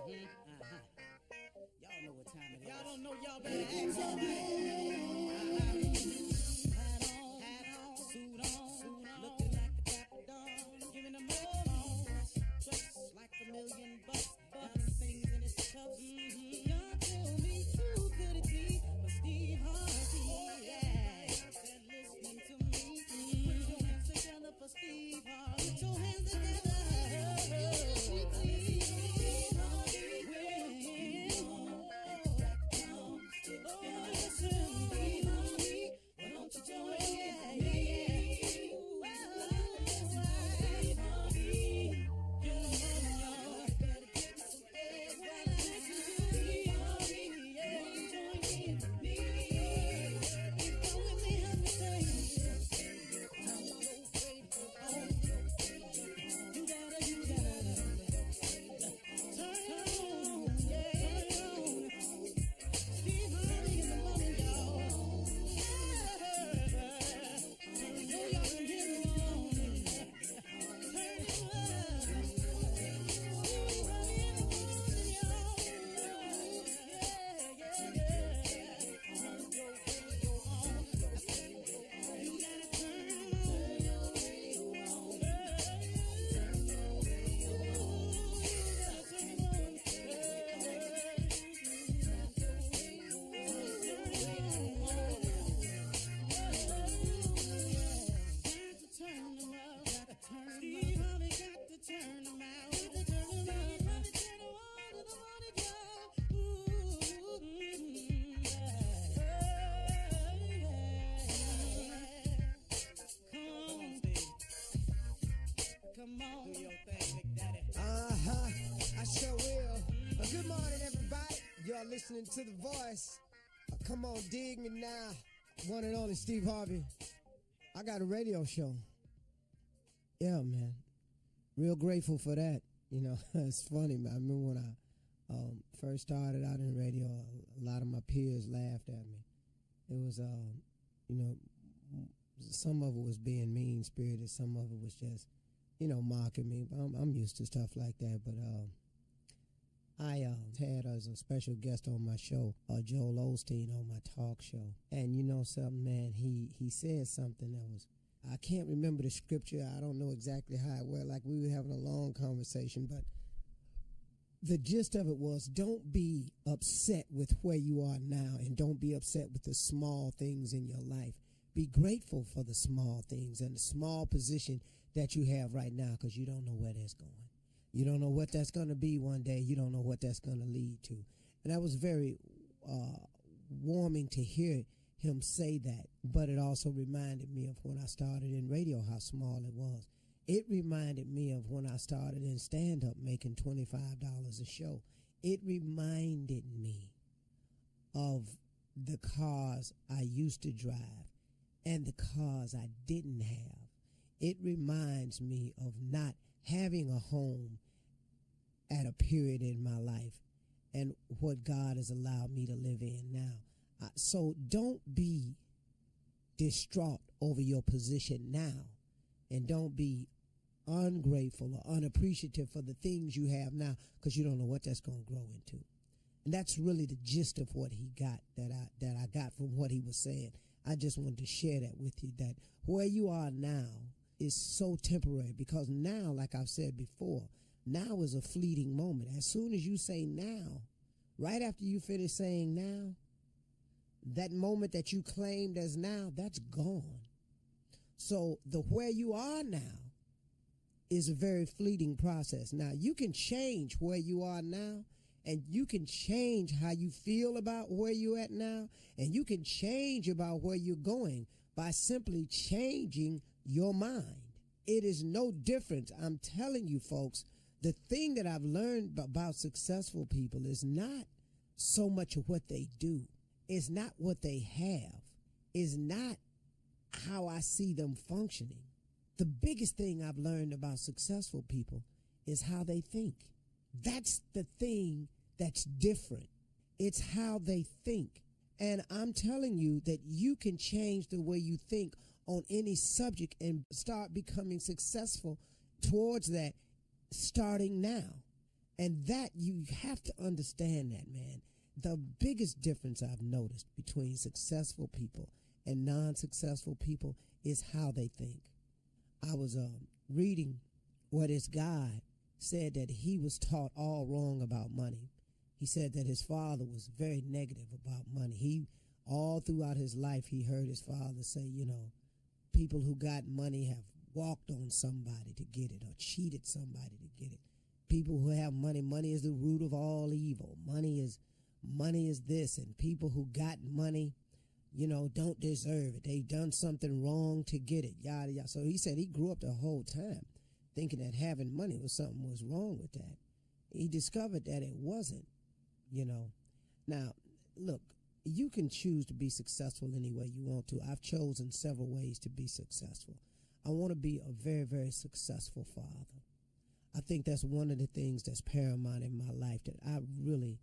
Y'all know what time it is. Y'all don't know, y'all better act somebody. Hat on, suit on, looking like the Capadon, giving them all dressed like $1,000,000, diamond things in his cups. Y'all tell me who could it be but Steve Harvey? Yeah, said listening to me. Put your hands together for Steve Harvey. Put your hands together. Come on, do your thing, Big Daddy. I sure will. Good morning, everybody. Y'all listening to The Voice. Come on, dig me now. One and only Steve Harvey. I got a radio show. Yeah, man. Real grateful for that. You know, it's funny, man. I remember when I first started out in radio, a lot of my peers laughed at me. It was, you know, some of it was being mean-spirited. Some of it was just, you know, mocking me. I'm used to stuff like that. But I had as a special guest on my show, Joel Osteen on my talk show. And you know something, man, he said something that was, I can't remember the scripture. I don't know exactly how it went. Like we were having a long conversation, but the gist of it was, don't be upset with where you are now, and don't be upset with the small things in your life. Be grateful for the small things and the small position that you have right now, because you don't know where that's going. You don't know what that's going to be one day. You don't know what that's going to lead to. And that was very warming to hear him say that. But it also reminded me of when I started in radio, how small it was. It reminded me of when I started in stand-up making $25 a show. It reminded me of the cars I used to drive and the cars I didn't have. It reminds me of not having a home at a period in my life and what God has allowed me to live in now. So don't be distraught over your position now, and don't be ungrateful or unappreciative for the things you have now, because you don't know what that's going to grow into. And that's really the gist of what he got, that I got from what he was saying. I just wanted to share that with you, that where you are now is so temporary, because now, like I've said before, now is a fleeting moment. As soon as you say now, right after you finish saying now, that moment that you claimed as now, that's gone. So the where you are now is a very fleeting process. Now, you can change where you are now, and you can change how you feel about where you're at now, and you can change about where you're going by simply changing your mind. It is no different. I'm telling you, folks, the thing that I've learned about successful people is not so much of what they do. It's not what they have. It's not how I see them functioning. The biggest thing I've learned about successful people is how they think. That's the thing that's different. It's how they think. And I'm telling you that you can change the way you think on any subject and start becoming successful towards that starting now. And that, you have to understand that, man. The biggest difference I've noticed between successful people and non-successful people is how they think. I was reading where this guy said that he was taught all wrong about money. He said that his father was very negative about money. All throughout his life, he heard his father say, people who got money have walked on somebody to get it or cheated somebody to get it. People who have money is the root of all evil. Money is this, and people who got money, don't deserve it. They've done something wrong to get it, yada, yada. So he said he grew up the whole time thinking that having money was wrong with that. He discovered that it wasn't, Now, look, you can choose to be successful any way you want to. I've chosen several ways to be successful. I want to be a very, very successful father. I think that's one of the things that's paramount in my life, that I really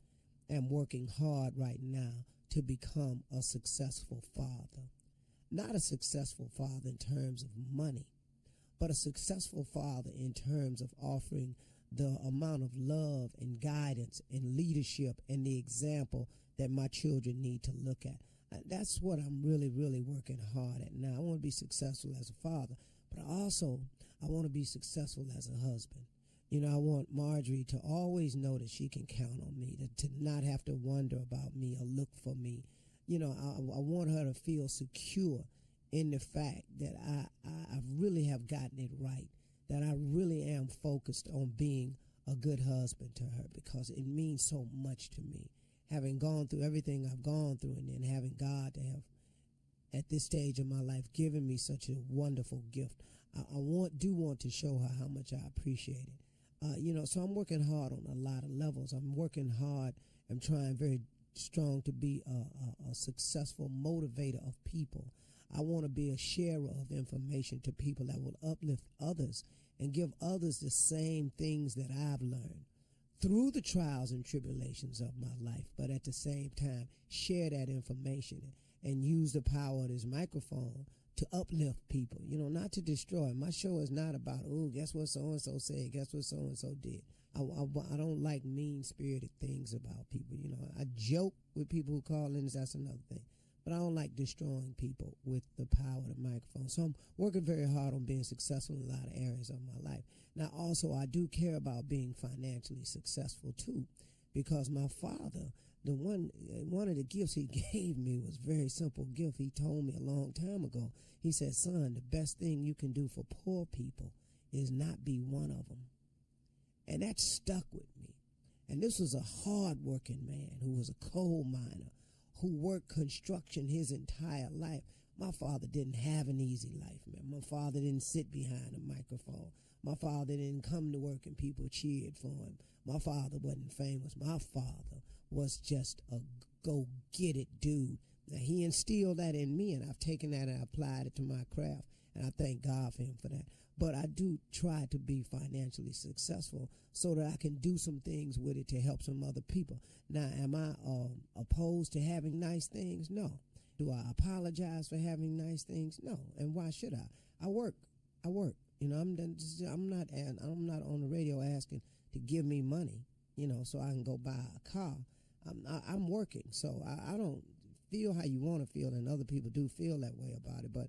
am working hard right now to become a successful father. Not a successful father in terms of money, but a successful father in terms of offering the amount of love and guidance and leadership and the example that my children need to look at. That's what I'm really, really working hard at now. I want to be successful as a father, but I want to be successful as a husband. I want Marjorie to always know that she can count on me, to not have to wonder about me or look for me. I want her to feel secure in the fact that I really have gotten it right, that I really am focused on being a good husband to her, because it means so much to me. Having gone through everything I've gone through, and then having God to have, at this stage of my life, given me such a wonderful gift, I do want to show her how much I appreciate it. So I'm working hard on a lot of levels. I'm working hard. I'm trying very strong to be a successful motivator of people. I want to be a sharer of information to people that will uplift others and give others the same things that I've learned through the trials and tribulations of my life, but at the same time, share that information and use the power of this microphone to uplift people, not to destroy. My show is not about, guess what so-and-so said, guess what so-and-so did. I don't like mean-spirited things about people. I joke with people who call in, that's another thing. But I don't like destroying people with the power of the microphone. So I'm working very hard on being successful in a lot of areas of my life. Now, also, I do care about being financially successful, too, because my father, one of the gifts he gave me was a very simple gift. He told me a long time ago. He said, son, the best thing you can do for poor people is not be one of them. And that stuck with me. And this was a hard-working man who was a coal miner, who worked construction his entire life. My father didn't have an easy life, man. My father didn't sit behind a microphone. My father didn't come to work and people cheered for him. My father wasn't famous. My father was just a go-get-it dude. Now, he instilled that in me, and I've taken that and applied it to my craft, and I thank God for him for that. But I do try to be financially successful so that I can do some things with it to help some other people. Now, am I opposed to having nice things? No. Do I apologize for having nice things? No. And why should I? I work. I'm not on the radio asking to give me money, so I can go buy a car. I'm working, so I don't feel how you want to feel, and other people do feel that way about it. But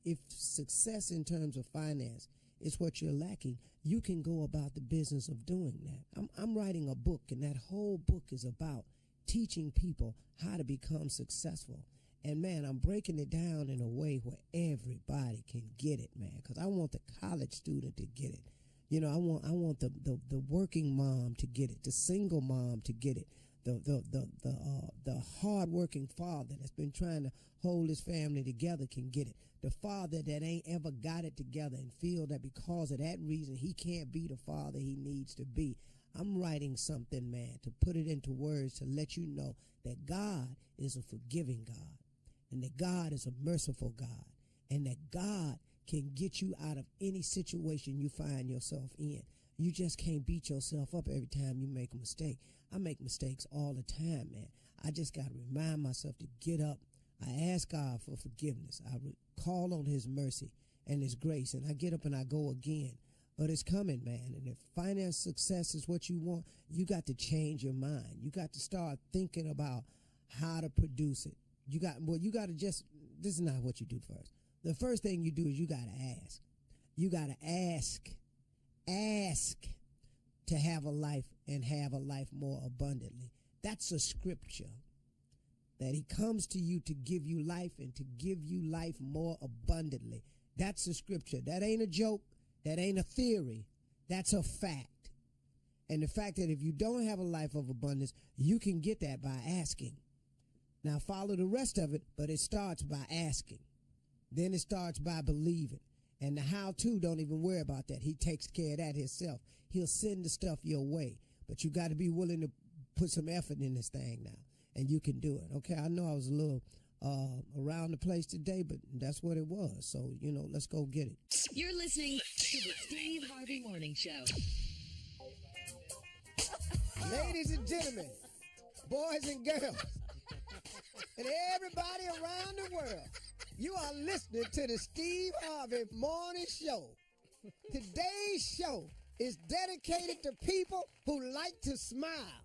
if success in terms of finance is what you're lacking, you can go about the business of doing that. I'm writing a book, and that whole book is about teaching people how to become successful. And, man, I'm breaking it down in a way where everybody can get it, man, because I want the college student to get it. I want the working mom to get it, the single mom to get it, the hard-working father that's been trying to hold his family together can get it. The father that ain't ever got it together and feel that because of that reason he can't be the father he needs to be. I'm writing something, man, to put it into words to let you know that God is a forgiving God, and that God is a merciful God, and that God can get you out of any situation you find yourself in. You just can't beat yourself up every time you make a mistake. I make mistakes all the time, man. I just got to remind myself to get up. I ask God for forgiveness. I call on his mercy and his grace, and I get up and I go again. But it's coming, man. And if finance success is what you want, you got to change your mind. You got to start thinking about how to produce it. You got to just, this is not what you do first. The first thing you do is you got to ask. You got to ask to have a life and have a life more abundantly. That's a scripture. That he comes to you to give you life and to give you life more abundantly. That's a scripture. That ain't a joke. That ain't a theory. That's a fact. And the fact that if you don't have a life of abundance, you can get that by asking. Now follow the rest of it, but it starts by asking. Then it starts by believing. And the how-to, don't even worry about that. He takes care of that himself. He'll send the stuff your way. But you got to be willing to put some effort in this thing now. And you can do it. Okay, I know I was a little around the place today, but that's what it was. So, let's go get it. You're listening to the Steve Harvey Morning Show. Ladies and gentlemen, boys and girls, and everybody around the world, you are listening to the Steve Harvey Morning Show. Today's show is dedicated to people who like to smile.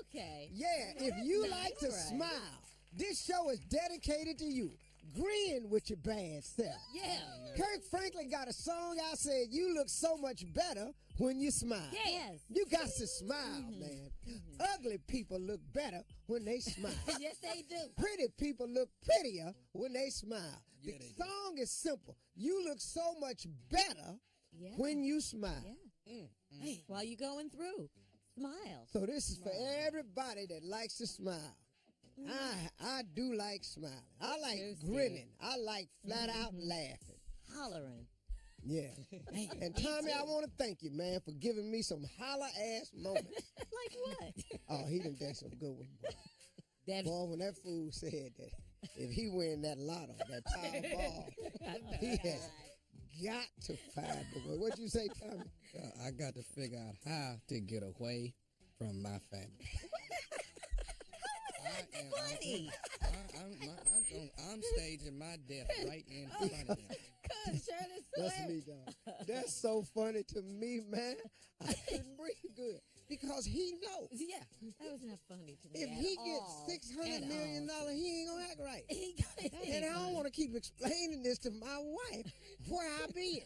Okay. Yeah, if you like to smile, this show is dedicated to you. Grin with your bad self. Yeah. Kirk Franklin got a song out said, you look so much better when you smile. Yes. You got to smile, man. Ugly people look better when they smile. Yes, they do. Pretty people look prettier when they smile. The song is simple. You look so much better when you smile. Yeah. While you're going through, smile. So this is for everybody that likes to smile. I do like smiling. I like grinning. I like flat out laughing. Hollering. Yeah. And Tommy, I want to thank you, man, for giving me some holler-ass moments. Like what? Oh, he done done some good ones. Boy, when that fool said that if he win that lotto, that Powerball, he has got to find the way. What'd you say, Tommy? I got to figure out how to get away from my family. Funny. I'm staging my death right in front of them. That's me, dog. That's so funny to me, man. I couldn't breathe good because he knows. Yeah, that was not funny to me. If he gets $600 million, he ain't gonna act right. And And I don't want to keep explaining this to my wife where I been.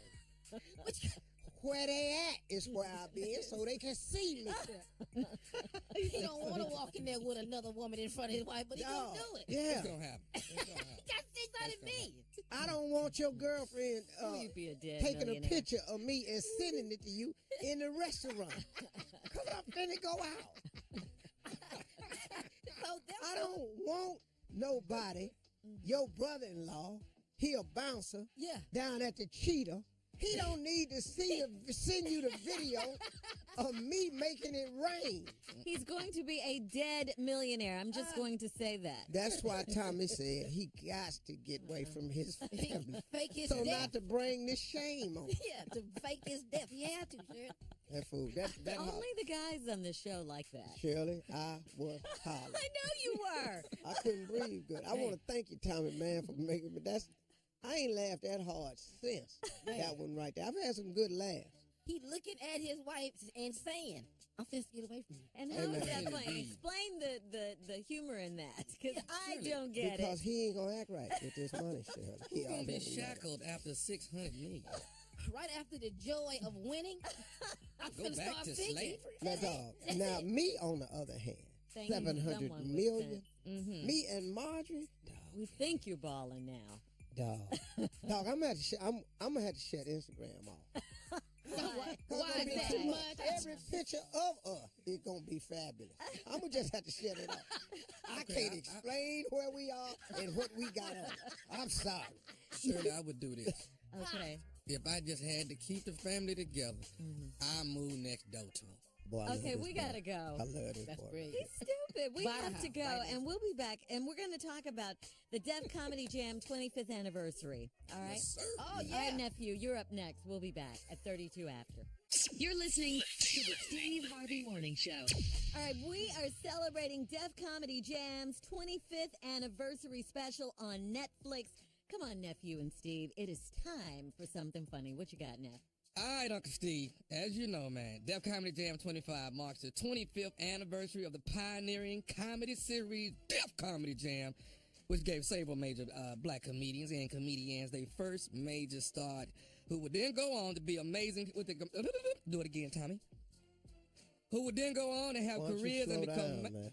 Where they at is where I been, so they can see me. He don't want to walk in there with another woman in front of his wife, but he gonna do it. Yeah. It's gonna happen. It's gonna happen. Got $600 million. I don't want your girlfriend you'd be a dead taking a millionaire. picture of me and sending it to you in the restaurant. Because I'm finna go out. I don't want nobody, your brother-in-law, he a bouncer down at the Cheetah. He don't need to send you the video of me making it rain. He's going to be a dead millionaire. I'm just going to say that. That's why Tommy said he got to get away from his family. Fake his So death. not to bring this shame on him. Yeah, to fake his death. He had to, sure. That fool. That Only the guys on the show like that. Shirley, I was hollering. I know you were. I couldn't breathe good. I want to thank you, Tommy, man, for making me. I ain't laughed that hard since that one right there. I've had some good laughs. He looking at his wife and saying, I'm finna get away from you. And how is that funny? Explain the humor in that, because I don't get Because it. he ain't gonna act right with this money, Shirley. He I've been already shackled after 600 million. Right after the joy of winning, I'm Go finna back start to thinking. slavery. Now, me, on the other hand, Thank you. 700 Someone would million. say. Me and Marjorie, We think you're balling now. dog. I'm gonna have to shut Instagram off. Why is that? Too much. Every picture of us is gonna be fabulous. I'm gonna just have to shut it off. I can't explain where we are and what we got on. I'm sorry. Surely I would do this. Okay. If I just had to keep the family together, I'd move next door to them. Boy, I love Okay, this we boy. gotta go. I love this That's boy. great. He's stupid. We have to go, Right now. and we'll be back, and we're going to talk about the Def Comedy Jam 25th anniversary. All right? Oh, All yeah. right, nephew, you're up next. We'll be back at 32 after. You're listening to the Steve Harvey Morning Show. All right, we are celebrating Def Comedy Jam's 25th anniversary special on Netflix. Come on, nephew and Steve. It is time for something funny. What you got, Neff? All right, Uncle Steve. As you know, man, Def Comedy Jam 25 marks the 25th anniversary of the pioneering comedy series Def Comedy Jam, which gave several major black comedians and comedians their first major start, who would then go on to be amazing with the... Do it again, Tommy. Who would then go on and have careers and become... man.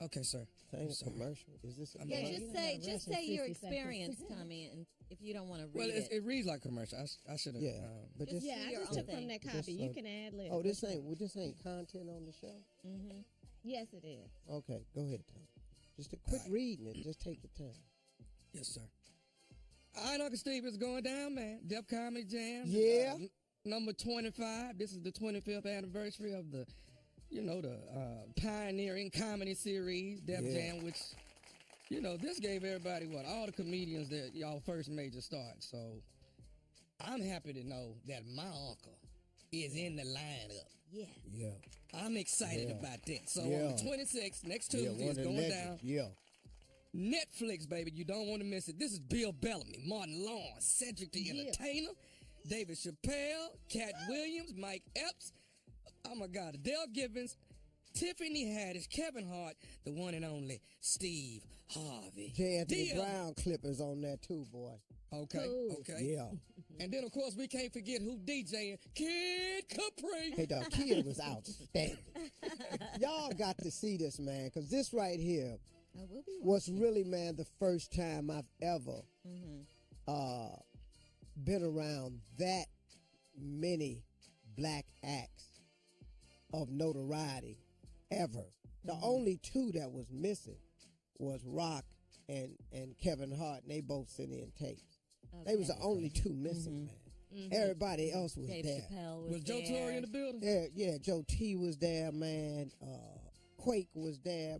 Okay, sir. Saying a commercial. Is this a Yeah, commercial? just say your experience, Tommy, and if you don't want to read Well, it. it reads like a commercial. I should have... Yeah, but Just- this, Yeah, I your just own took thing. from that copy. You can add later. this ain't content on the show. Mm-hmm. Yes, it is. Okay, go ahead, Tom. Just a quick reading it. Just take your time. Yes, sir. All right, Uncle Steve, it's going down, man. Def Comedy Jam. Yeah. Number 25. This is the 25th anniversary of the, the pioneering comedy series, Def Jam, which, this gave everybody, all the comedians that y'all first major start. So I'm happy to know that my uncle is in the lineup. Yeah. Yeah. I'm excited about that. So on the 26th, next Tuesday, one it's of the going legends. down. Yeah. Netflix, baby. You don't want to miss it. This is Bill Bellamy, Martin Lawrence, Cedric the Entertainer, David Chappelle, Cat Williams, Mike Epps, oh my God, Adele Givens, Tiffany Haddish, Kevin Hart, the one and only Steve Harvey. J. Anthony Brown Clippers on there too, boy. Okay, okay. Yeah. And then, of course, we can't forget who DJing, Kid Capri. Hey, the kid was outstanding. Y'all got to see this, man, because this right here I will be was really, man, the first time I've ever been around that many black acts of notoriety ever. The only two that was missing was Rock and Kevin Hart, and they both sent in tapes. They was the only two missing, man. Everybody else was Dave there. Chappelle Was Joe there. Torre in the building? Yeah, Joe T was there, man. Quake was there.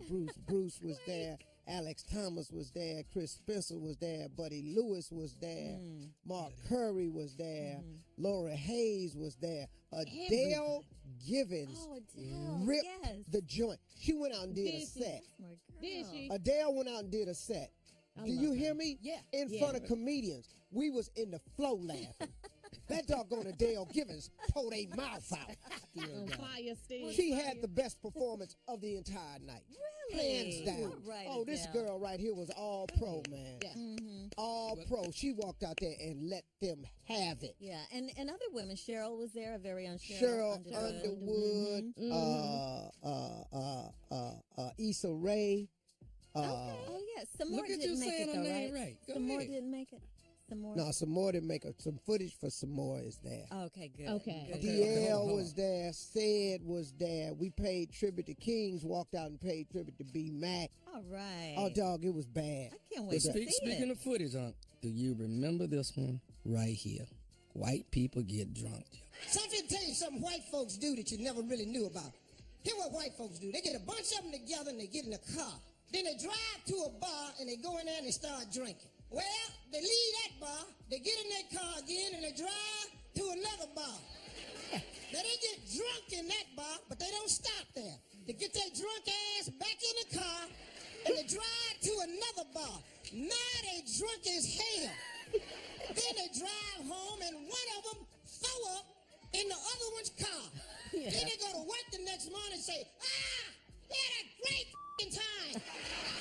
Bruce was there. Alex Thomas was there. Chris Spencer was there. Buddy Lewis was there. Mark Curry was there. Laura Hayes was there. Adele Givens Oh, Adele. ripped Yes. the joint. She went out and did a Did she? set. That's my girl. Did she? Adele went out and did a set. I Do love you her. hear me? Yeah. In Yeah. front of comedians. We was in the flow laughing. That doggone Adele Givens tore their mouth out. On fire, Steve. She had the best performance of the entire night. Really? Hands down. All right, Oh, this Adele. girl right here was all pro, man. Yeah. All pro. She walked out there and let them have it. Yeah, and other women. Cheryl was there, a very own Cheryl Underwood. Underwood, Issa Rae. Oh, yeah. Some more Look at didn't you make saying it, her though, name right? right. Go Some more ahead. didn't make it. Some more. No, some more didn't make it. Some footage for some more is there. Okay, good. Okay. Good. DL hold on. was there. Said was there. We paid tribute to Kings. Walked out and paid tribute to B Mac. All right. Oh, dog, it was bad. I can't wait to see Speaking it. of footage, do you remember this one right here? White people get drunk. So I'm going to tell you something white folks do that you never really knew about. Here's what white folks do. They get a bunch of them together and they get in a car. Then they drive to a bar and they go in there and they start drinking. Well, they leave that bar, they get in their car again and they drive to another bar. Now they get drunk in that bar, but they don't stop there. They get their drunk ass back in the car and they drive to another bar. Now they drunk as hell. Then they drive home and one of them throw up in the other one's car. Then they go to work the next morning and say, they had a great f***ing time.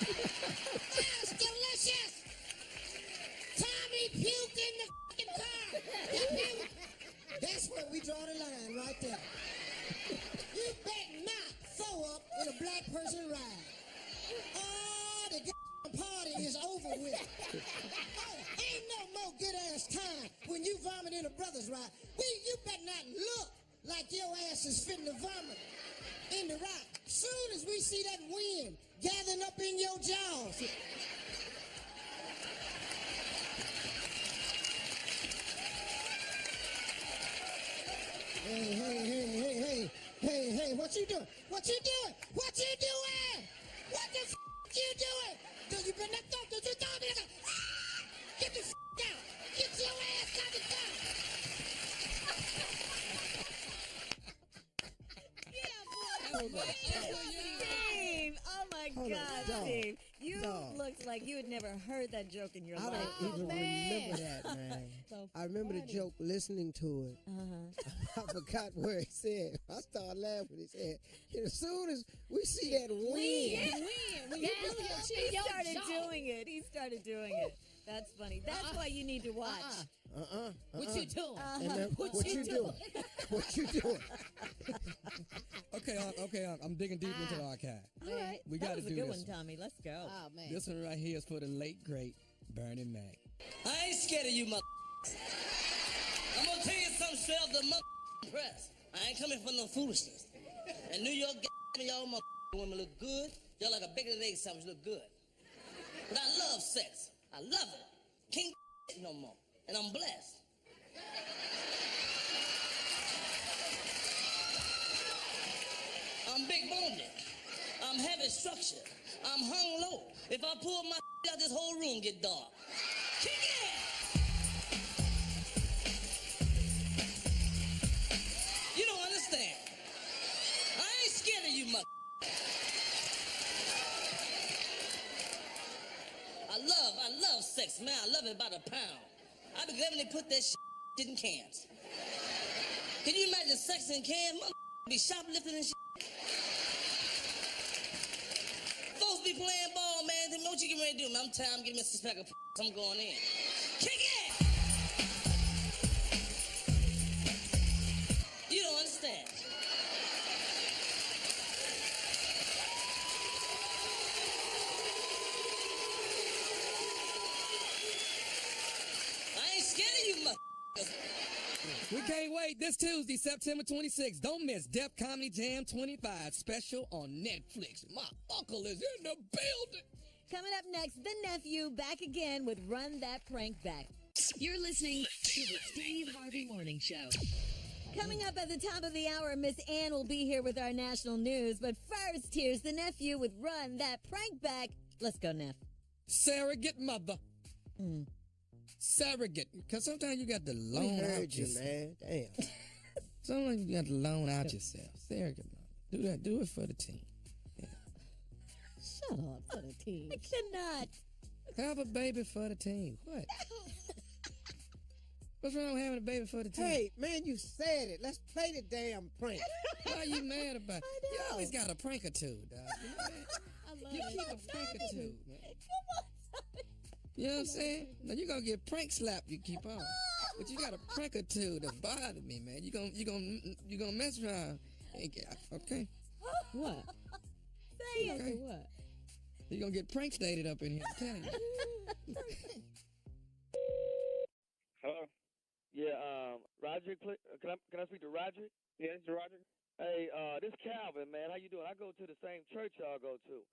It's delicious. Tommy puked in the f***ing car. That's where we draw the line right there. You better not throw up in a black person ride. Oh, the party is over with. Oh, ain't no more good ass time when you vomit in a brother's ride. You better not look like your ass is fitting to vomit in the ride. Soon as we see that wind gathering up in your jaws. Hey, what you doing? What you doing? What you doing? What the f*** you doing? Don't you better not go. Don't you throw me in the Get the f*** out. Get your ass out the car. Steve! Oh my Hold on, God, dog. Steve! You looked like you had never heard that joke in your I life. don't even remember that, man. So I remember the joke listening to it. I forgot where he said. I started laughing. He said, as soon as we see that wind. He started doing it. That's funny. That's why you need to watch. What you doing? What you doing? What you doing? Okay, I'm digging deep into the archive. All right. We that got to was do a good this one, Tommy. Let's go. Oh, man. This one right here is for the late, great Bernie Mac. I ain't scared of you, mother. I'm gonna tell you something straight off the mother press. I ain't coming for no foolishness. In New York, y'all mother women look good. Y'all like a bacon and egg sandwich look good. But I love sex. I love it. Can't no more. And I'm blessed. I'm big boned. I'm heavy structured. I'm hung low. If I pull my out, this whole room get dark. Kick it! You don't understand. I ain't scared of you, mother. I love sex, man. I love it by the pound. I be glad when they put that shit in cans. Can you imagine sex in cans? Mother be shoplifting and shit. Folks be playing ball, man. Then what you getting ready to do, man? I'm tired. I'm getting me a six-pack of I'm going in. Kick it! You don't understand. I ain't scared of you, mother. We can't wait. This Tuesday, September 26th. Don't miss Def Comedy Jam 25 special on Netflix. My uncle is in the building. Coming up next, the nephew back again with Run That Prank Back. You're listening to the Steve Harvey Morning Show. Coming up at the top of the hour, Miss Ann will be here with our national news. But first, here's the nephew with Run That Prank Back. Let's go, Neff. Surrogate mother. Surrogate. Because sometimes you got to loan out you, yourself. man. Damn. Sometimes you got to loan out yourself. Surrogate mother. Do that. Do it for the team. Shut up for the team. I cannot. Have a baby for the team. What? What's wrong with having a baby for the team? Hey, man, you said it. Let's play the damn prank. Why are you mad about it? You always got a prank or two, dog. You keep a prank or two, man. You know what I'm saying? Now you gonna get prank slapped. You keep on, but you got a prank or two that bother me, man. You gonna mess around. Okay. What? Say it. Okay, what? You gonna get prank stated up in here. I'm telling you. Hello. Yeah, Roger. Can I speak to Roger? Yeah, it's Roger. Hey, this Calvin, man. How you doing? I go to the same church y'all go to.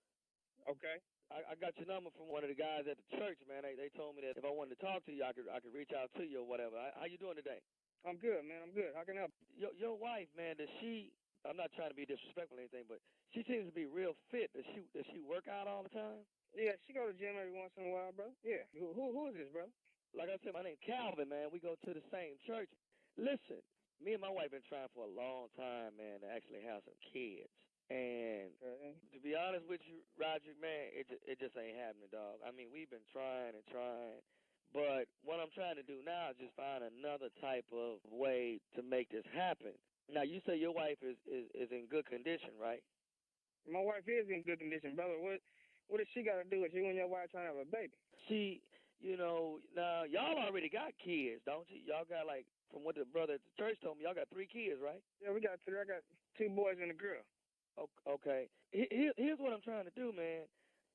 Okay. I got your number from one of the guys at the church, man. They told me that if I wanted to talk to you, I could reach out to you or whatever. How you doing today? I'm good, man. I'm good. How can I help? Your wife, man. Does she? I'm not trying to be disrespectful or anything, but she seems to be real fit. Does she work out all the time? Yeah, she go to the gym every once in a while, bro. Yeah. Who is this, bro? Like I said, my name's Calvin, man. We go to the same church. Listen, me and my wife been trying for a long time, man, to actually have some kids. And to be honest with you, Roger, man, it just ain't happening, dog. I mean, we've been trying and trying. But what I'm trying to do now is just find another type of way to make this happen. Now, you say your wife is in good condition, right? My wife is in good condition, brother. What does she got to do with you and your wife trying to have a baby? She, now, y'all already got kids, don't you? Y'all got, like, from what the brother at the church told me, y'all got 3 kids, right? Yeah, we got 3. I got 2 boys and a girl. Okay. Here's what I'm trying to do, man.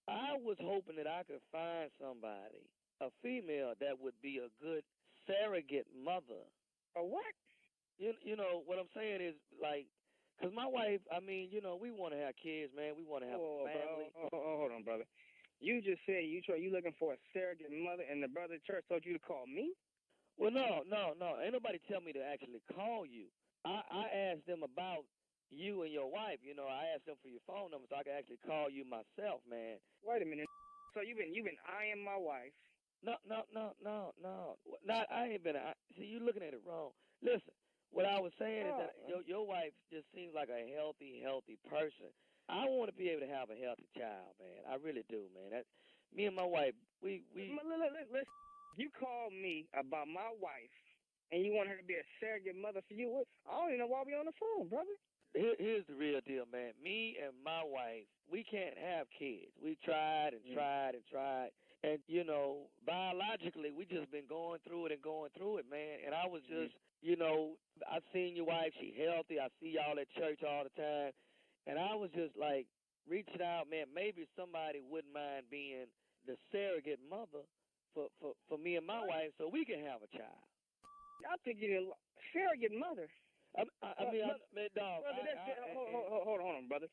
I was hoping that I could find somebody, a female, that would be a good surrogate mother. A what? You know, what I'm saying is, like, because my wife, I mean, we want to have kids, man. We want to have a family. Hold on, brother. You just said you looking for a surrogate mother, and the brother at church told you to call me? Well, no. Ain't nobody tell me to actually call you. I asked them about you and your wife. I asked them for your phone number so I could actually call you myself, man. Wait a minute. So you've been eyeing my wife? No. I ain't been. See, you looking at it wrong. Listen, what I was saying is that your wife just seems like a healthy person. I want to be able to have a healthy child, man. I really do, man. Me and my wife, we. Listen, you called me about my wife, and you want her to be a surrogate mother for you. I don't even know why we on the phone, brother. Here's the real deal, man. Me and my wife, we can't have kids. We tried and tried and tried. And, you know, biologically, we just been going through it, man. And I was just, you know, I seen your wife. She healthy. I see y'all at church all the time. And I was just, like, reaching out, man, maybe somebody wouldn't mind being the surrogate mother for me and my wife so we can have a child. I think you're a surrogate mother. Man, dog. Brother, hold on, brother.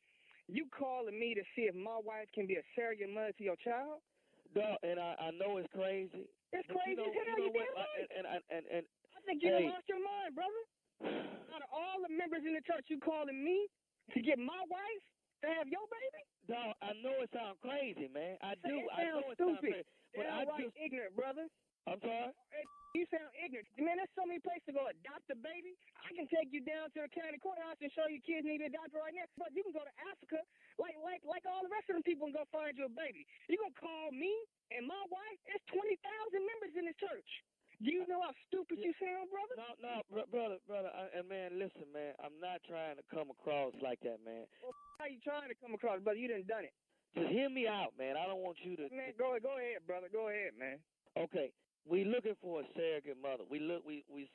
You calling me to see if my wife can be a surrogate mother to your child? Dog, and I know it's crazy. It's crazy as hell. You damn right. And I think you done lost your mind, brother. Out of all the members in the church, you calling me to get my wife to have your baby? Dog, I know it sounds crazy, man. I do. I know it sounds sounds crazy. But I just ignorant, brother. I'm sorry? You sound ignorant. Man, there's so many places to go adopt a baby. I can take you down to the county courthouse and show you kids need to adopt right now. But you can go to Africa like all the rest of them people and go find you a baby. You gonna call me and my wife? There's 20,000 members in this church. Do you know how stupid you sound, brother? No, brother. And man, listen, man. I'm not trying to come across like that, man. Well, how you trying to come across, brother? You done it. Just hear me out, man. I don't want you to. Man, go ahead, brother. Go ahead, man. Okay. We looking for a surrogate mother. We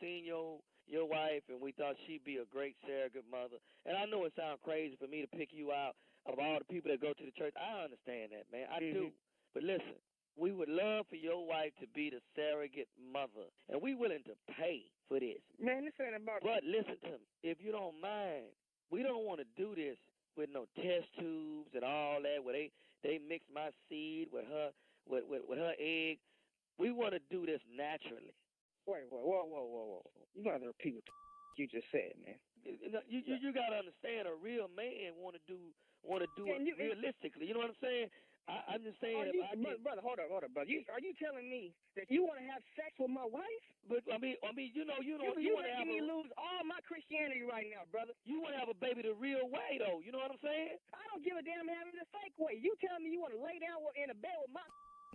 seen your wife and we thought she'd be a great surrogate mother. And I know it sounds crazy for me to pick you out of all the people that go to the church. I understand that, man. I do. But listen, we would love for your wife to be the surrogate mother, and we willing to pay for this. Man, this ain't about. But listen to me, if you don't mind, we don't want to do this with no test tubes and all that, where they mix my seed with her egg. We want to do this naturally. Wait, whoa. You got to repeat what you just said, man. You got to understand, a real man want to do it realistically. You know what I'm saying? I'm just saying. Brother, hold up, brother. Are you telling me that you want to have sex with my wife? But I mean, you want to have me lose all my Christianity right now, brother. You want to have a baby the real way, though. You know what I'm saying? I don't give a damn having the fake way. You telling me you want to lay down in a bed with my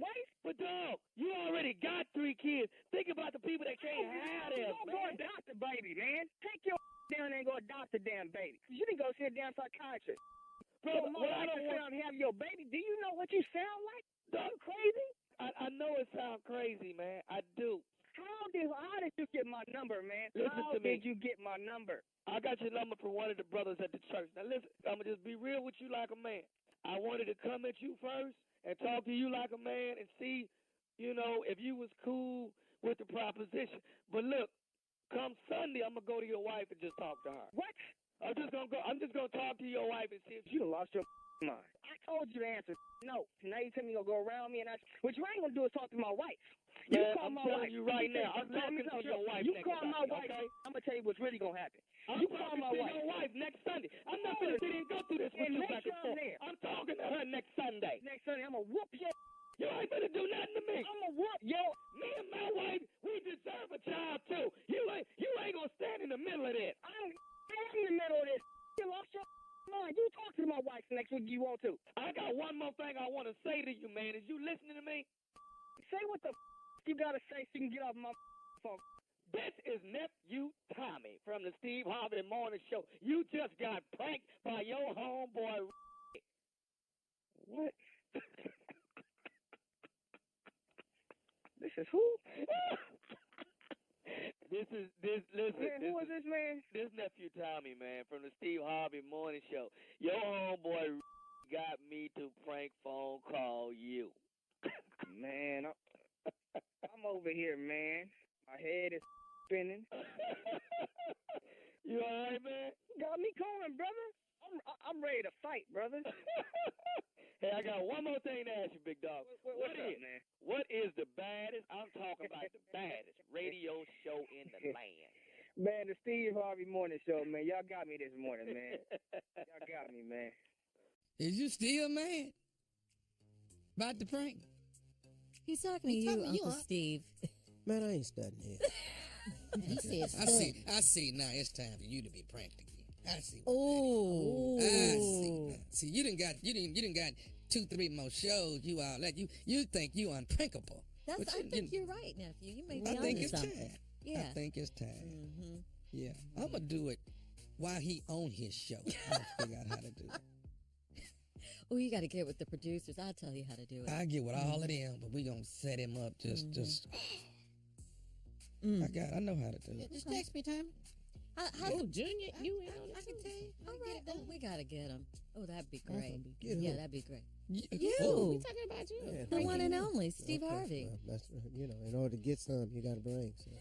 wife? But dog, you already got 3 kids. Think about the people that can't have them, man. Go adopt a baby, man. Take your down there and go adopt a damn baby. You didn't go see a damn psychiatrist. Bro, I don't want to have your baby. Do you know what you sound like? Are you crazy? I know it sounds crazy, man. I do. How did you get my number, man? Listen to me. How did you get my number? I got your number from one of the brothers at the church. Now listen, I'm gonna just be real with you like a man. I wanted to come at you first and talk to you like a man and see, you know, if you was cool with the proposition. But look, come Sunday, I'm gonna go to your wife and just talk to her. What? I'm just gonna talk to your wife and see if you lost your mind. I told you the answer. No. Now you tell me you're gonna go around me and what you ain't gonna do is talk to my wife. You man, call I'm my telling wife. you right now. I'm talking to your wife. You call my Sunday, wife. Okay? I'm gonna tell you what's really gonna happen. I'm talking to your wife next Sunday. I'm not gonna sit and go through this with you back and forth. I'm talking to her next Sunday. Next Sunday, I'm gonna whoop your. You ain't gonna do nothing to me. I'm gonna whoop yo. Me and my wife, we deserve a child too. You ain't gonna stand in the middle of this. I'm in the middle of this. You lost your mind. You talk to my wife next week. You want to? I got one more thing I want to say to you, man. Is you listening to me? Say what the you gotta say so you can get off my phone. This is nephew Tommy from the Steve Harvey Morning Show. You just got pranked by your homeboy. What? This is who? Listen. Man, who is this man? This nephew Tommy, man, from the Steve Harvey Morning Show. Your homeboy got me to prank phone call you. Man, I'm over here, man. My head is spinning. You all right, man? Got me calling, brother. I'm ready to fight, brother. Hey, I got one more thing to ask you, big dog. What's up, man? What is the baddest, I'm talking about the baddest radio show in the land? Man, the Steve Harvey Morning Show, man. Y'all got me this morning, man. Y'all got me, man. Is you still mad about the prank? He's talking to you, Uncle Steve. Man, I ain't studying here. He says, I see now. It's time for you to be pranked again. I see. Oh. I see. See, you didn't got 2-3 more shows. You think you unprankable. I think you're right, nephew. You may be I think onto it's something. time. Yeah. I think it's time. Mm-hmm. Yeah, I'm gonna do it while he on his show. I'll figure out how to do it. Oh, you got to get with the producers. I'll tell you how to do it. I get with all of them, but we gonna set him up. I know how to do it. Just text me, Tommy. Junior, you ain't on it. I can tell you. All right. Oh, we got to get him. Oh, that'd be great. Get Yeah, who? that'd be great. You. We talking about you. Yeah, The one and only, Steve Harvey. Well, that's, in order to get some, you got to bring some.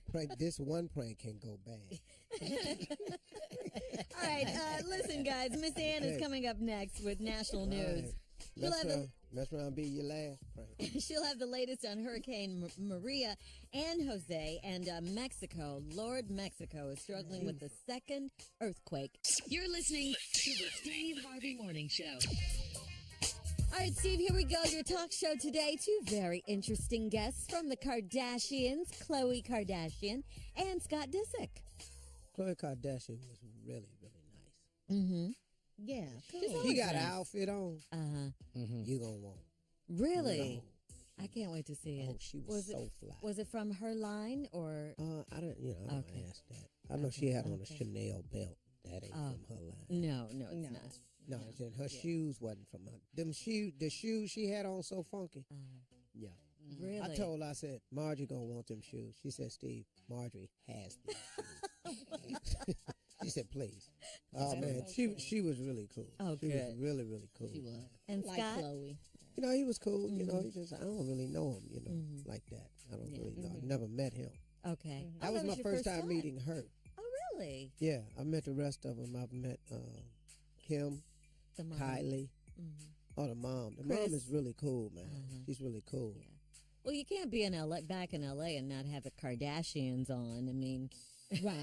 Prank. This one prank can go bad. All right, listen, guys. Miss Ann is coming up next with national news. Right. Mess around, be your last prank. She'll have the latest on Hurricane Maria and Jose and Mexico. Lord, Mexico is struggling with the second earthquake. You're listening to the Steve Harvey Morning Show. All right, Steve, here we go. Your talk show today. Two very interesting guests from the Kardashians, Khloe Kardashian and Scott Disick. Khloe Kardashian was really, really nice. Mm-hmm. Yeah, She's He got an outfit on. Uh-huh. You gonna want. Really? I can't wait to see it. Oh, she was so fly. Was it from her line or? I don't ask that. I know she had on a Chanel belt. That ain't from her line. No, it's not. No, her shoes wasn't from her. The shoes she had on so funky. Yeah. Really? I told her, I said, Marjorie gonna want them shoes. She said, Steve, Marjorie has these shoes. She said, please. Oh, man. She was really cool. Oh, she good. was really, really cool. She was. And like Scott? Chloe. He was cool. He just, I don't really know him, like that. I don't really know. I never met him. Okay. That was my first time meeting her. Oh, really? Yeah, I met the rest of them. I've met Kim, The mom. Kylie. Oh, the mom. The mom is really cool, man. She's really cool. Yeah. Well, you can't be back in L.A. and not have the Kardashians on. I mean,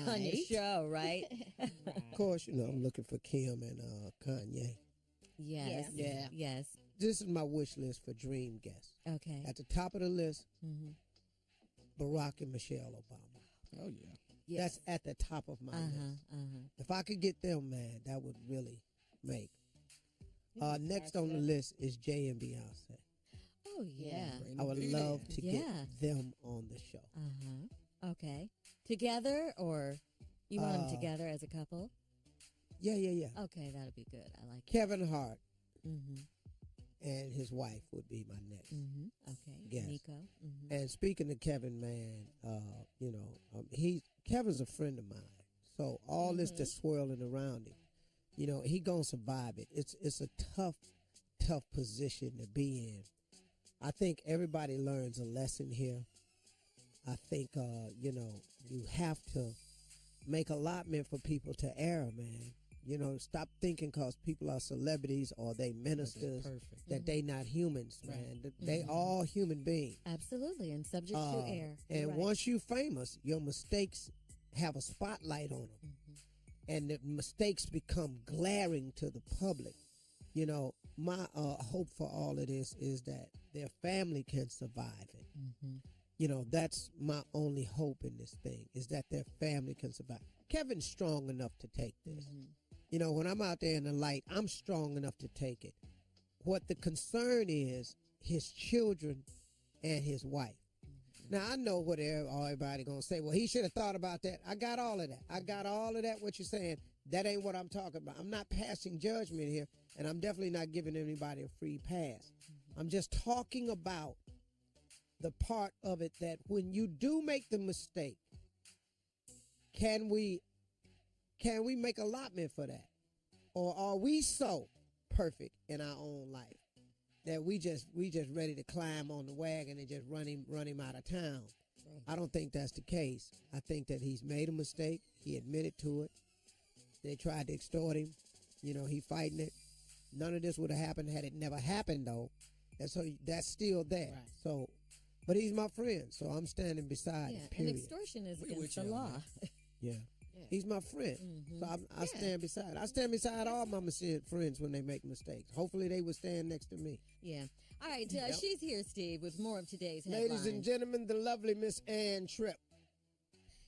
on your show, right? Of course, I'm looking for Kim and Kanye. Yes. Yeah. Yes. This is my wish list for dream guests. Okay. At the top of the list, Barack and Michelle Obama. Oh, yeah. Yes. That's at the top of my list. If I could get them, man, that would really make. Next on the list is Jay and Beyonce. Oh, yeah. I would love to get them on the show. Okay. Together, or you want them together as a couple? Yeah. Okay, that'll be good. I like Kevin Hart it. and his wife would be my next. Okay. Yes. Nico. And speaking of Kevin, man, Kevin's a friend of mine. So all this that's swirling around him, he gonna survive it. It's a tough position to be in. I think everybody learns a lesson here. I think you have to make allotment for people to err, man. Stop thinking because people are celebrities or they ministers that they not humans, man. They all human beings. Absolutely, and subject to error. And once you famous, your mistakes have a spotlight on them. And the mistakes become glaring to the public. My hope for all of this is that their family can survive it. That's my only hope in this thing, is that their family can survive. Kevin's strong enough to take this. When I'm out there in the light, I'm strong enough to take it. What the concern is, his children and his wife. Now, I know what everybody going to say. Well, he should have thought about that. I got all of that. What you're saying, that ain't what I'm talking about. I'm not passing judgment here, and I'm definitely not giving anybody a free pass. I'm just talking about the part of it that when you do make the mistake, can we make allotment for that? Or are we so perfect in our own life that we just ready to climb on the wagon and just run him out of town? I don't think that's the case. I think that he's made a mistake. He admitted to it. They tried to extort him. He fighting it. None of this would have happened had it never happened, though. And so that's still there. Right. So, but he's my friend, so I'm standing beside him, period. And extortion is against the law. Yeah. He's my friend. So I stand beside. I stand beside all my friends when they make mistakes. Hopefully they will stand next to me. Yeah. All right. She's here, Steve, with more of today's headlines. Ladies and gentlemen, the lovely Miss Ann Tripp.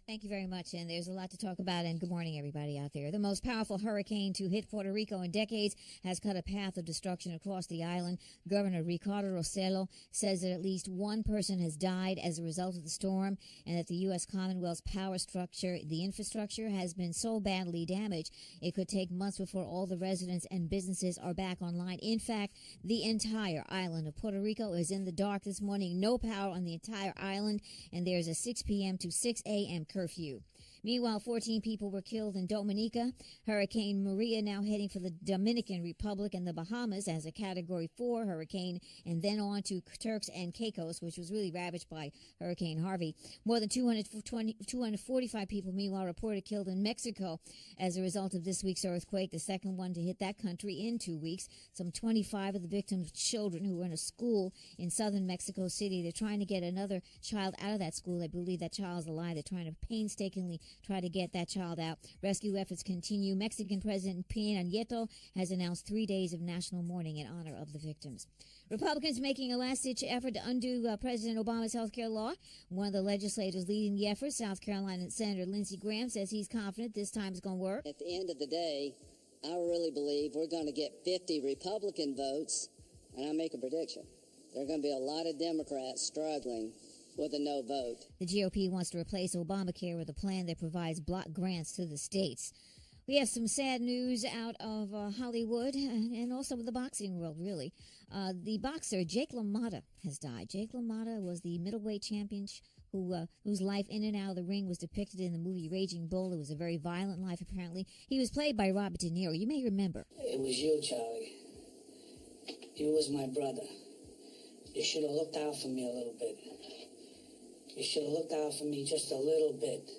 Thank you very much. And there's a lot to talk about. And good morning, everybody out there. The most powerful hurricane to hit Puerto Rico in decades has cut a path of destruction across the island. Governor Ricardo Rossello says that at least one person has died as a result of the storm and that the U.S. Commonwealth's power structure, the infrastructure, has been so badly damaged it could take months before all the residents and businesses are back online. In fact, the entire island of Puerto Rico is in the dark this morning. No power on the entire island, and there's a 6 p.m. to 6 a.m. curfew. Meanwhile, 14 people were killed in Dominica. Hurricane Maria now heading for the Dominican Republic and the Bahamas as a Category 4 hurricane, and then on to Turks and Caicos, which was really ravaged by Hurricane Harvey. More than 245 people, meanwhile, reported killed in Mexico as a result of this week's earthquake, the second one to hit that country in 2 weeks. Some 25 of the victims' children who were in a school in southern Mexico City. They're trying to get another child out of that school. They believe that child's alive. They're trying to painstakingly try to get that child out. Rescue efforts continue. Mexican President Peña Nieto has announced 3 days of national mourning in honor of the victims. Republicans making a last-ditch effort to undo President Obama's health care law. One of the legislators leading the effort, South Carolina Senator Lindsey Graham, says he's confident this time it's going to work. At the end of the day, I really believe we're going to get 50 Republican votes, and I make a prediction. There are going to be a lot of Democrats struggling with a no vote. The GOP wants to replace Obamacare with a plan that provides block grants to the states. We have some sad news out of Hollywood and also the boxing world, really. The boxer Jake LaMotta has died. Jake LaMotta was the middleweight champion whose life in and out of the ring was depicted in the movie Raging Bull. It was a very violent life, apparently. He was played by Robert De Niro. You may remember. It was you, Charlie. You was my brother. You should have looked out for me a little bit. You should have looked out for me just a little bit.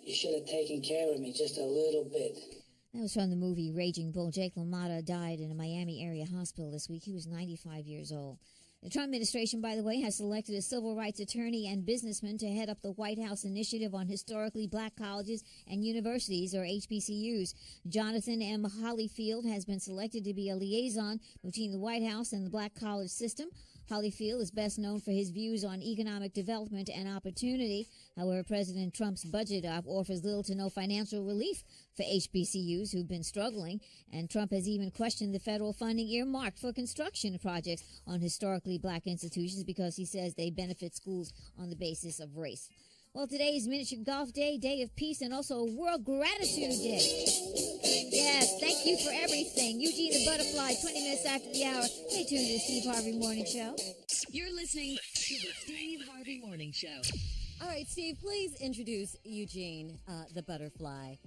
You should have taken care of me just a little bit. That was from the movie Raging Bull. Jake LaMotta died in a Miami area hospital this week. He was 95 years old. The Trump administration, by the way, has selected a civil rights attorney and businessman to head up the White House Initiative on Historically Black Colleges and Universities, or HBCUs. Jonathan M. Hollyfield has been selected to be a liaison between the White House and the black college system. Hollyfield is best known for his views on economic development and opportunity. However, President Trump's budget offers little to no financial relief for HBCUs who've been struggling, and Trump has even questioned the federal funding earmarked for construction projects on historically black institutions because he says they benefit schools on the basis of race. Well, today is Miniature Golf Day, Day of Peace, and also World Gratitude Day. Yes, thank you for everything. Eugene the Butterfly, 20 minutes after the hour. Stay tuned to the Steve Harvey Morning Show. You're listening to the Steve Harvey Morning Show. All right, Steve, please introduce Eugene the Butterfly.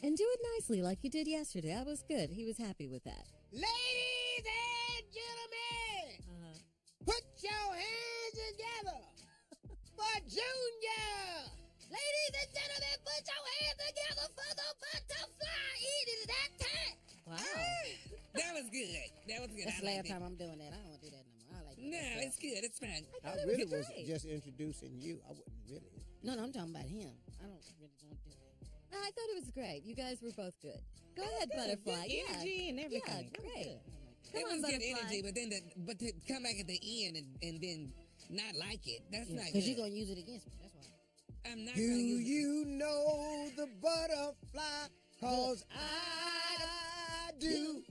And do it nicely like you did yesterday. That was good. He was happy with that. Ladies and gentlemen, put your hands together for Junior. Ladies and gentlemen, put your hands together for the butterfly. It is that time. Wow. That was good. That was good. That's I the last liked it. time I'm doing that. I don't want to do that no more. I like No, that. it's good. It's fine. I really was just introducing you. I wouldn't really. No, I'm talking about him. I don't really want to do that. No, I thought it was great. You guys were both good. Go ahead, Butterfly. Good energy and everything. Yeah, great. It Come on, was good Butterfly. energy, but to come back at the end and then not like it, that's not good. Because you're going to use it against me. That's why. I'm not Do going to use it. you know the butterfly? Cause I do.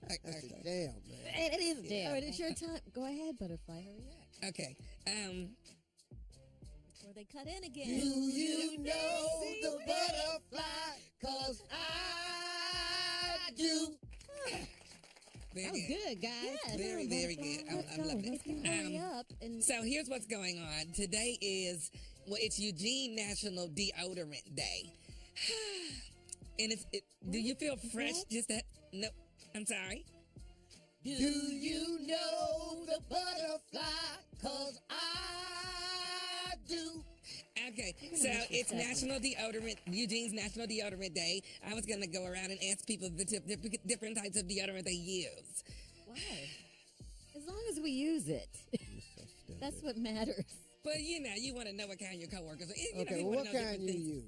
That's a jam, man. It is a jam. All right, it's your time. Go ahead, Butterfly. Hurry up. Okay. Before they cut in again. Do you know the butterfly? Cause I do. Very That was good, guys. Yeah, Very, no, very Butterfly, good. let's I'm go. loving Let's it. hurry up. And So here's what's going on. Today is, it's Eugene National Deodorant Day. And do you feel fresh just that? No, I'm sorry. Do you know the butterfly? Cause I do. Okay, so it's National Deodorant, Eugene's National Deodorant Day. I was going to go around and ask people the different types of deodorant they use. why? As long as we use it. That's what matters. But, you want to know what kind your coworkers are. You Okay, you well, wanna what know kind different you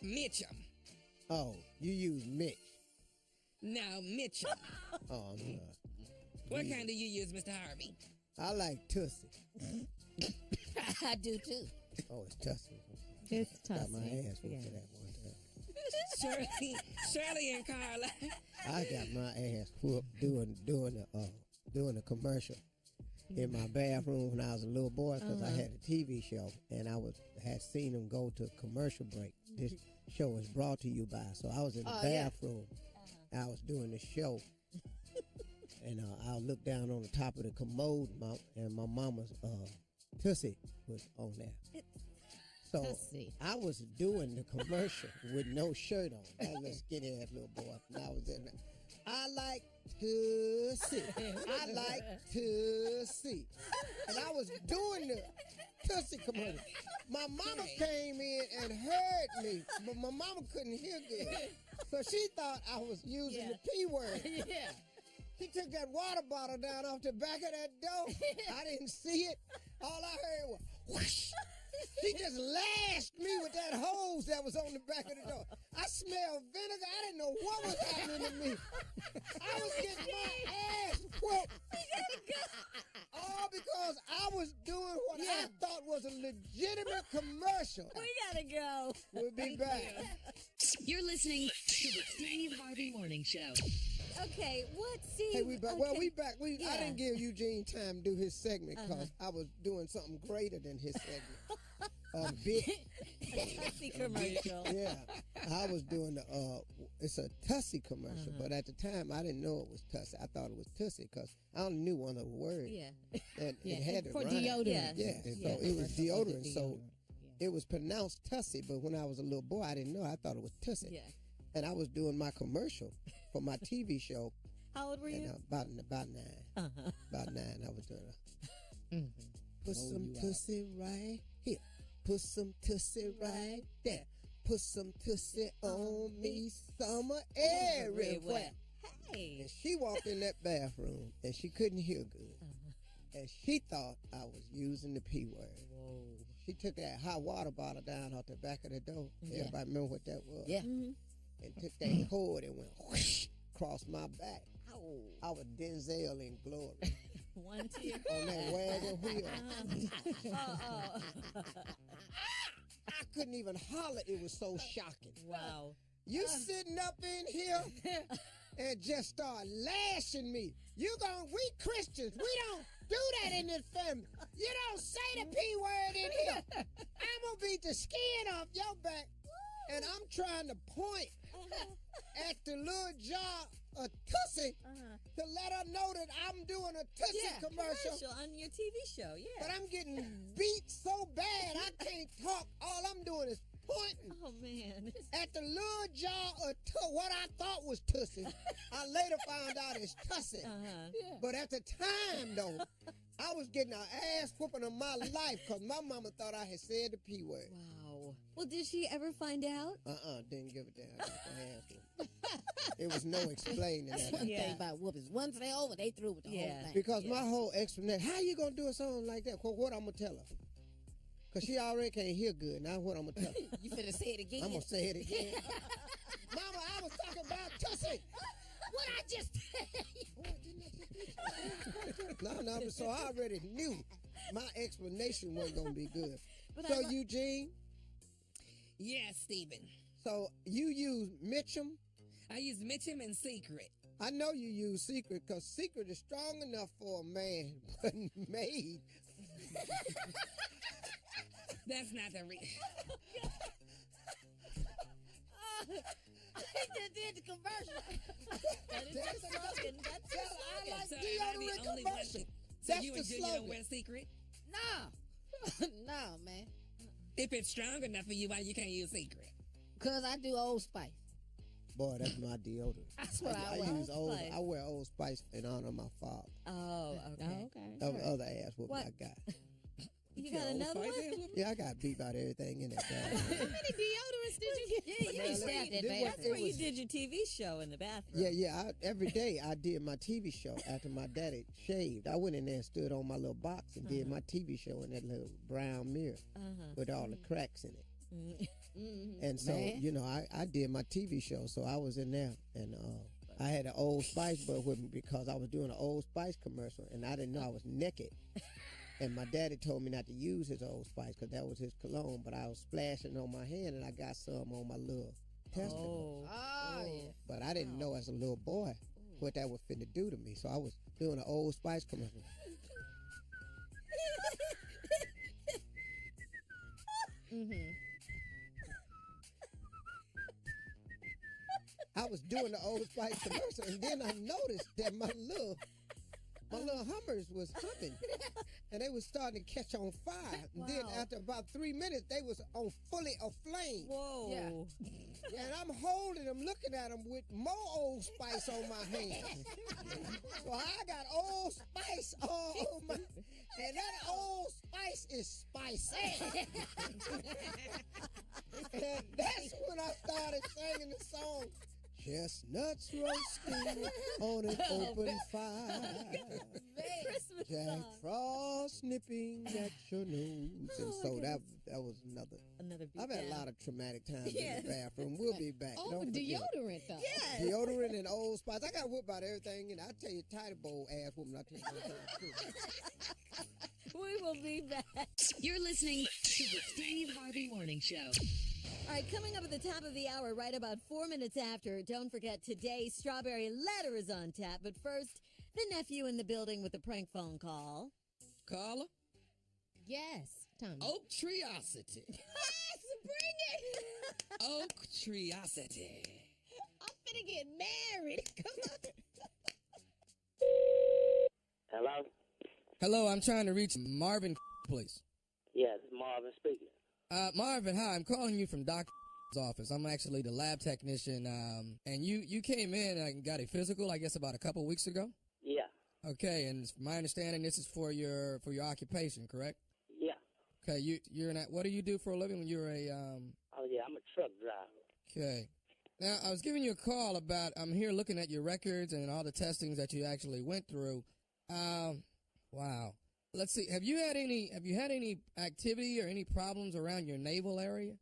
things. use? Mitchum. Oh, you use Mitch. No, Mitchum. Oh, I'm sorry. What kind do you use, Mr. Harvey? I like Tussie. I do too. Oh, it's Tussie. It's Got my Tussie. ass whooped Yeah. for that one time. Shirley and Carla. I got my ass whooped doing a commercial in my bathroom when I was a little boy because I had a TV show and had seen them go to commercial break. This show was brought to you by. So I was in the bathroom. I was doing the show. And I looked down on the top of the commode, and my mama's Tussie was on there. So Tussie. I was doing the commercial with no shirt on. I was a skinny ass little boy. And I was in there. I like Tussie. I like Tussie. And I was doing the Tussie commercial. My mama came in and heard me, but my mama couldn't hear good. So she thought I was using the P word. Yeah. She took that water bottle down off the back of that door. I didn't see it. All I heard was whoosh. She just lashed me with that hose that was on the back of the door. I smelled vinegar. I didn't know what was happening to me. I was getting my ass whooped. All because I was doing what I thought was a legitimate commercial. We gotta go. We'll be back. You're listening to the Steve Harvey Morning Show. Okay, what, Steve? Hey, we back. Okay. Well, we back. I Yeah. didn't give Eugene time to do his segment because I was doing something greater than his segment. A bit. Tussie commercial. Yeah, I was doing it's a Tussie commercial, but at the time I didn't know it was Tussie. I thought it was Tussie because I only knew one of the words. Yeah. And it had it For right. deodorant. Yeah, so it was deodorant. So it was pronounced Tussie, but when I was a little boy, I didn't know. I thought it was Tussie. Yeah. And I was doing my commercial for my TV show. How old were you? And, about 9. About 9, I was doing it. Put some Tussie right here. Put some Tussie right there. Put some Tussie on me, summer everywhere. Hey. And she walked in that bathroom and she couldn't hear good. And she thought I was using the P word. Whoa. She took that hot water bottle down off the back of the door. Everybody remember what that was? Yeah. And took that cord and went whoosh across my back. Ow. I was Denzel in glory. One tear. On that wagon wheel. I couldn't even holler. It was so shocking. Wow. You sitting up in here and just start lashing me. We Christians, we don't do that in this family. You don't say the P word in here. I'm going to beat the skin off your back. And I'm trying to point at the little jar of Tussie to let her know that I'm doing a Tussie commercial. On your TV show, yeah. But I'm getting beat so bad I can't talk. All I'm doing is pointing Oh, man. at the little jar of what I thought was Tussie. I later found out it's Tussie. Yeah. But at the time, though, I was getting an ass whooping of my life because my mama thought I had said the P word. Wow. Well, did she ever find out? Didn't give a damn. I got the ass whooped. It was no explaining That's that. one thing about whoopings. Once they over, they through with the whole thing. Because my whole explanation, how you going to do a song like that? What I'm going to tell her? Because she already can't hear good. Now what I'm going to tell her? You finna say it again? I'm going to say it again. Mama, I was talking about Tussie. What I just No, so I already knew my explanation wasn't going to be good. But So, Eugene, Yes, Stephen. so you use Mitchum. I use Mitchum and Secret. I know you use Secret because Secret is strong enough for a man, but made. That's not the reason. He just did the commercial. That is That's the slogan. That's the I slogan. like So am I the deodorant only one? commercial. So That's you the and Junior don't slogan. wear Secret? No. No, man. If it's strong enough for you, why you can't use Secret? Because I do Old Spice. Boy, that's my deodorant. That's what I wear. use Old Spice. I wear Old Spice in honor of my father. Oh, okay. Of the other ass whooping What? I got. You got another one? Yeah, I got beat about everything in that bag. How many deodorants did you get? Yeah, Man, you stabbed that this bag. was- That's it where you was- did your TV show in the bathroom. Yeah. Every day I did my TV show after my daddy shaved. I went in there and stood on my little box and did my TV show in that little brown mirror with all the cracks in it. And so, you know, I did my TV show. So I was in there and I had an Old Spice book with me because I was doing an Old Spice commercial and I didn't know I was naked. And my daddy told me not to use his Old Spice because that was his cologne, but I was splashing on my hand and I got some on my little testicles. Oh, yeah. But I didn't know as a little boy what that was finna do to me. So I was doing an Old Spice commercial. I was doing the Old Spice commercial, and then I noticed that my little hummers was humming, and they was starting to catch on fire. And then after about 3 minutes, they was on fully aflame. Whoa. Yeah. And I'm holding them, looking at them with more Old Spice on my hands. So I got Old Spice all on my, and that Old Spice is spicy. And that's when I started singing the song. Chestnuts roasting on an open fire. Christmas Jack song. Frost nipping at your nose. And so that was another beat I've had a down. lot of traumatic times in the bathroom. We'll be back. Oh, Don't forget. deodorant, though. Yes. Deodorant and Old Spice. I got whipped about everything, and I tell you, tidy bowl ass woman. I tell you one time, too. We will be back. You're listening to the Steve Harvey Morning Show. All right, coming up at the top of the hour, right about 4 minutes after, don't forget today's Strawberry Letter is on tap. But first, the nephew in the building with a prank phone call. Caller? Yes, Tommy. Oak Treeosity. Bring it. Oak Treeosity. I'm finna get married. Come on. Hello? Hello, I'm trying to reach Marvin, please. Yeah, this is Marvin speaking. Marvin, hi. I'm calling you from Doc's office. I'm actually the lab technician, and you came in and got a physical, I guess, about a couple weeks ago. Yeah. Okay, and from my understanding, this is for your occupation, correct? Yeah. Okay, you're in what do you do for a living when you're a Oh, yeah, I'm a truck driver. Okay. Now, I was giving you a call about, I'm here looking at your records and all the testings that you actually went through. Wow. Let's see. Have you had any activity or any problems around your navel area?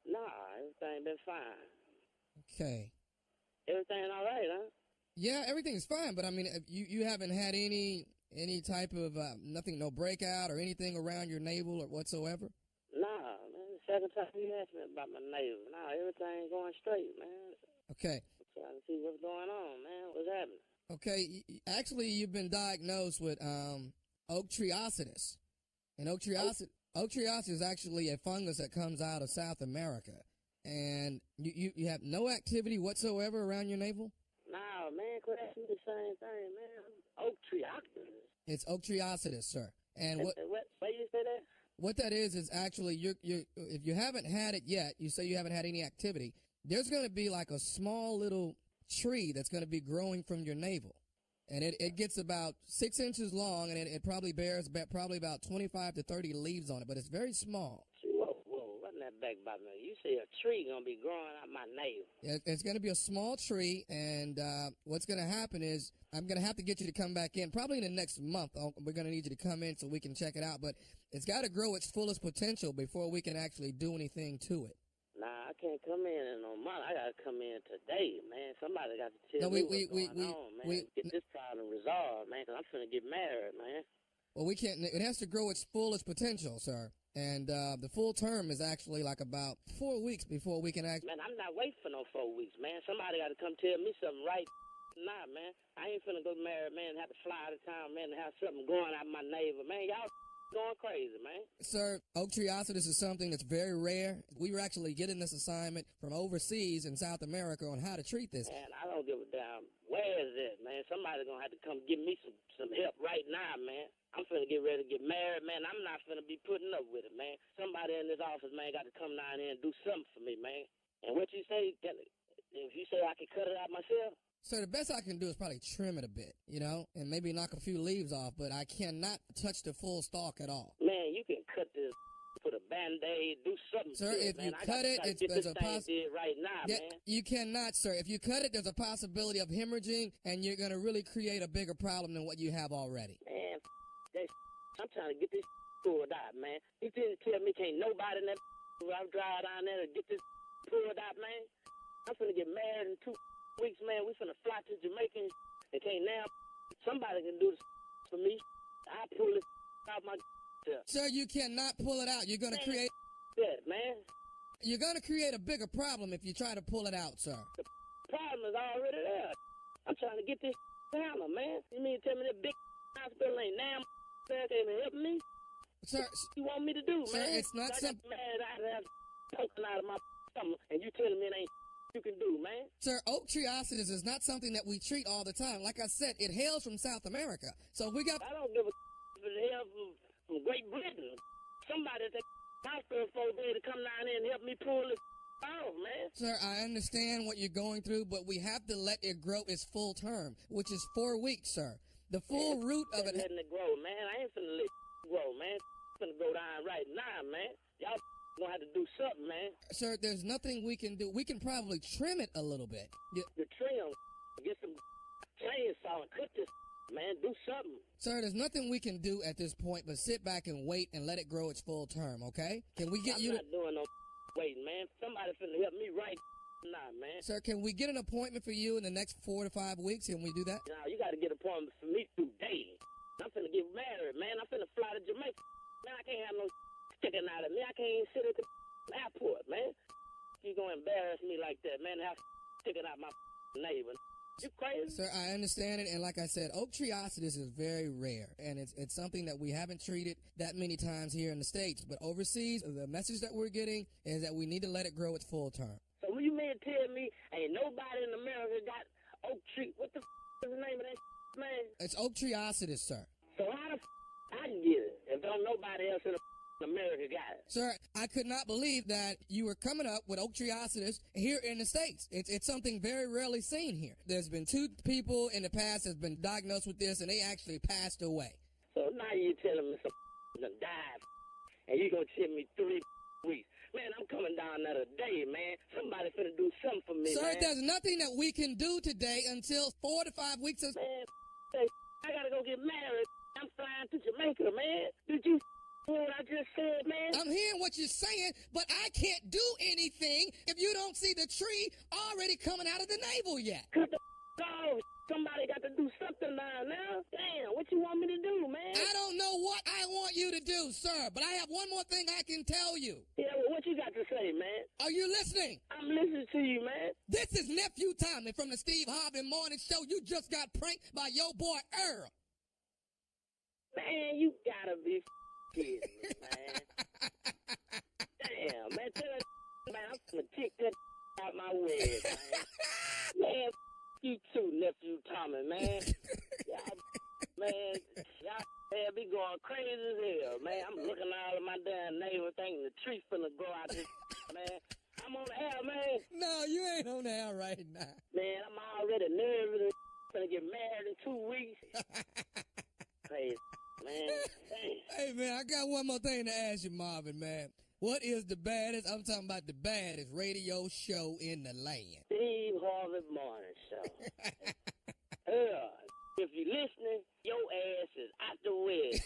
Nah, everything been fine. Okay. Everything all right, huh? Yeah, everything's fine, but I mean, you haven't had any type of nothing, no breakout or anything around your navel or whatsoever? Nah, man, the second time you asked me about my navel. Nah, everything going straight, man. Okay. I'm trying to see what's going on, man. What's happening? Okay, actually, you've been diagnosed with oak treositis. And oak treositis is actually a fungus that comes out of South America. And you have no activity whatsoever around your navel? Nah, man, quit asking me the same thing, man. Oak treositis. It's oak treositis, sir. And what you say that? What that is actually you're if you haven't had it yet, you say you haven't had any activity, there's going to be like a small little tree that's going to be growing from your navel. And it gets about 6 inches long, and it probably bears probably about 25 to 30 leaves on it, but it's very small. Whoa, run that back by me. You say a tree going to be growing out my navel. It's going to be a small tree, and what's going to happen is I'm going to have to get you to come back in probably in the next month. We're going to need you to come in so we can check it out, but it's got to grow its fullest potential before we can actually do anything to it. Nah, I can't come in no month. I got to come in today, man. Somebody got to tell me what's going on, man. Get this problem resolved, man, because I'm finna get married, man. Well, we can't. It has to grow its fullest potential, sir. And the full term is actually like about 4 weeks before we can actually. Man, I'm not waiting for no 4 weeks, man. Somebody got to come tell me something right now, man. I ain't finna go married, man, and have to fly out of town, man, and have something growing out my navel, man. Y'all going crazy, man. Sir, oak treositis is something that's very rare. We were actually getting this assignment from overseas in South America on how to treat this. Man, I don't give a damn. Where is it, man? Somebody gonna have to come give me some help right now, man. I'm finna get ready to get married, man. I'm not finna be putting up with it, man. Somebody in this office, man, got to come down here and do something for me, man. And what you say, if you say I can cut it out myself? Sir, the best I can do is probably trim it a bit, and maybe knock a few leaves off, but I cannot touch the full stalk at all. Man, you can cut this, put a Band-Aid, do something. Sir, to if man. you cut it, there's a possibility. Right now, man. You cannot, sir. If you cut it, there's a possibility of hemorrhaging, and you're going to really create a bigger problem than what you have already. Man, that I'm trying to get this pulled out, man. You didn't tell me can't nobody in that I'm driving down there to get this pulled out, man. I'm finna get married in 2 weeks, man. We finna fly to Jamaica and can't now. Somebody can do this for me. I pull it out my self. Sir, you cannot pull it out. You're going to create... That, man. You're going to create a bigger problem if you try to pull it out, sir. The problem is already there. I'm trying to get this handled, man. You mean to tell me that big hospital ain't now can't help me? Sir, what you want me to do, sir, man? it's not something. Man, I have poking out of my stomach, and you telling me it ain't you can do, man. Sir, oak treeocetus is not something that we treat all the time. Like I said, it hails from South America. So we got... I don't give a if it hails from Great Britain. Somebody at the hospital folks there to come down here and help me pull this off, man. Sir, I understand what you're going through, but we have to let it grow its full term, which is 4 weeks, sir. The full root of it... Letting it grow, man. I ain't finna let it grow, man. Finna go down right now, man. Y'all gonna have to do something, man. Sir, there's nothing we can do. We can probably trim it a little bit. The trim, get some chainsaw and cut this, man. Do something. Sir, there's nothing we can do at this point but sit back and wait and let it grow its full term, okay? Can we get I'm not doing no waiting, man. Somebody finna help me right now, man. Sir, can we get an appointment for you in the next 4 to 5 weeks? Can we do that? No, you gotta get an appointment for me today. I'm finna get married, man. I'm finna fly to Jamaica. Man, I can't have no sticking out of me. I can't even sit at the airport, man. You gonna embarrass me like that, man? Have sticking out my neighbor. You crazy? Sir, I understand it, and like I said, oak treeocetus is very rare, and it's something that we haven't treated that many times here in the States. But overseas, the message that we're getting is that we need to let it grow its full term. So what you mean tell me ain't nobody in America got oak tree? What the is the name of that man? It's oak treeocetus, sir. So how the I can get it if don't nobody else in America got it? Sir, I could not believe that you were coming up with oak treeocetus here in the States. It's something very rarely seen here. There's been 2 people in the past that's been diagnosed with this, and they actually passed away. So now you telling me some done died, and you gonna tell me 3 weeks? Man, I'm coming down there today, man. Somebody finna do something for me, Sir, man. there's nothing that we can do today until 4 to 5 weeks. Man, I gotta go get married. I'm flying to Jamaica, man. Did you hear what I just said, man? I'm hearing what you're saying, but I can't do anything if you don't see the tree already coming out of the navel yet. Cut the off. Somebody got to do something down now. Damn, what you want me to do, man? I don't know what I want you to do, sir, but I have one more thing I can tell you. Yeah, well, what you got to say, man? Are you listening? I'm listening to you, man. This is Nephew Tommy from the Steve Harvey Morning Show. You just got pranked by your boy Earl. Man, you gotta be kidding me, man. Damn, man, tell that man, I'm gonna kick that out my way, man. Man, you too, Nephew Tommy, man. Y'all be going crazy as hell, man. I'm looking all of my damn neighbors thinking the tree finna grow out this, man. I'm on the air, man. No, you ain't on the air right now. Man, I'm already nervous. Finna get married in 2 weeks. Crazy, man. Hey, man, I got one more thing to ask you, Marvin, man. What is the baddest, I'm talking about the baddest radio show in the land? Steve Harvey Morning Show. If you're listening, your ass is out the way.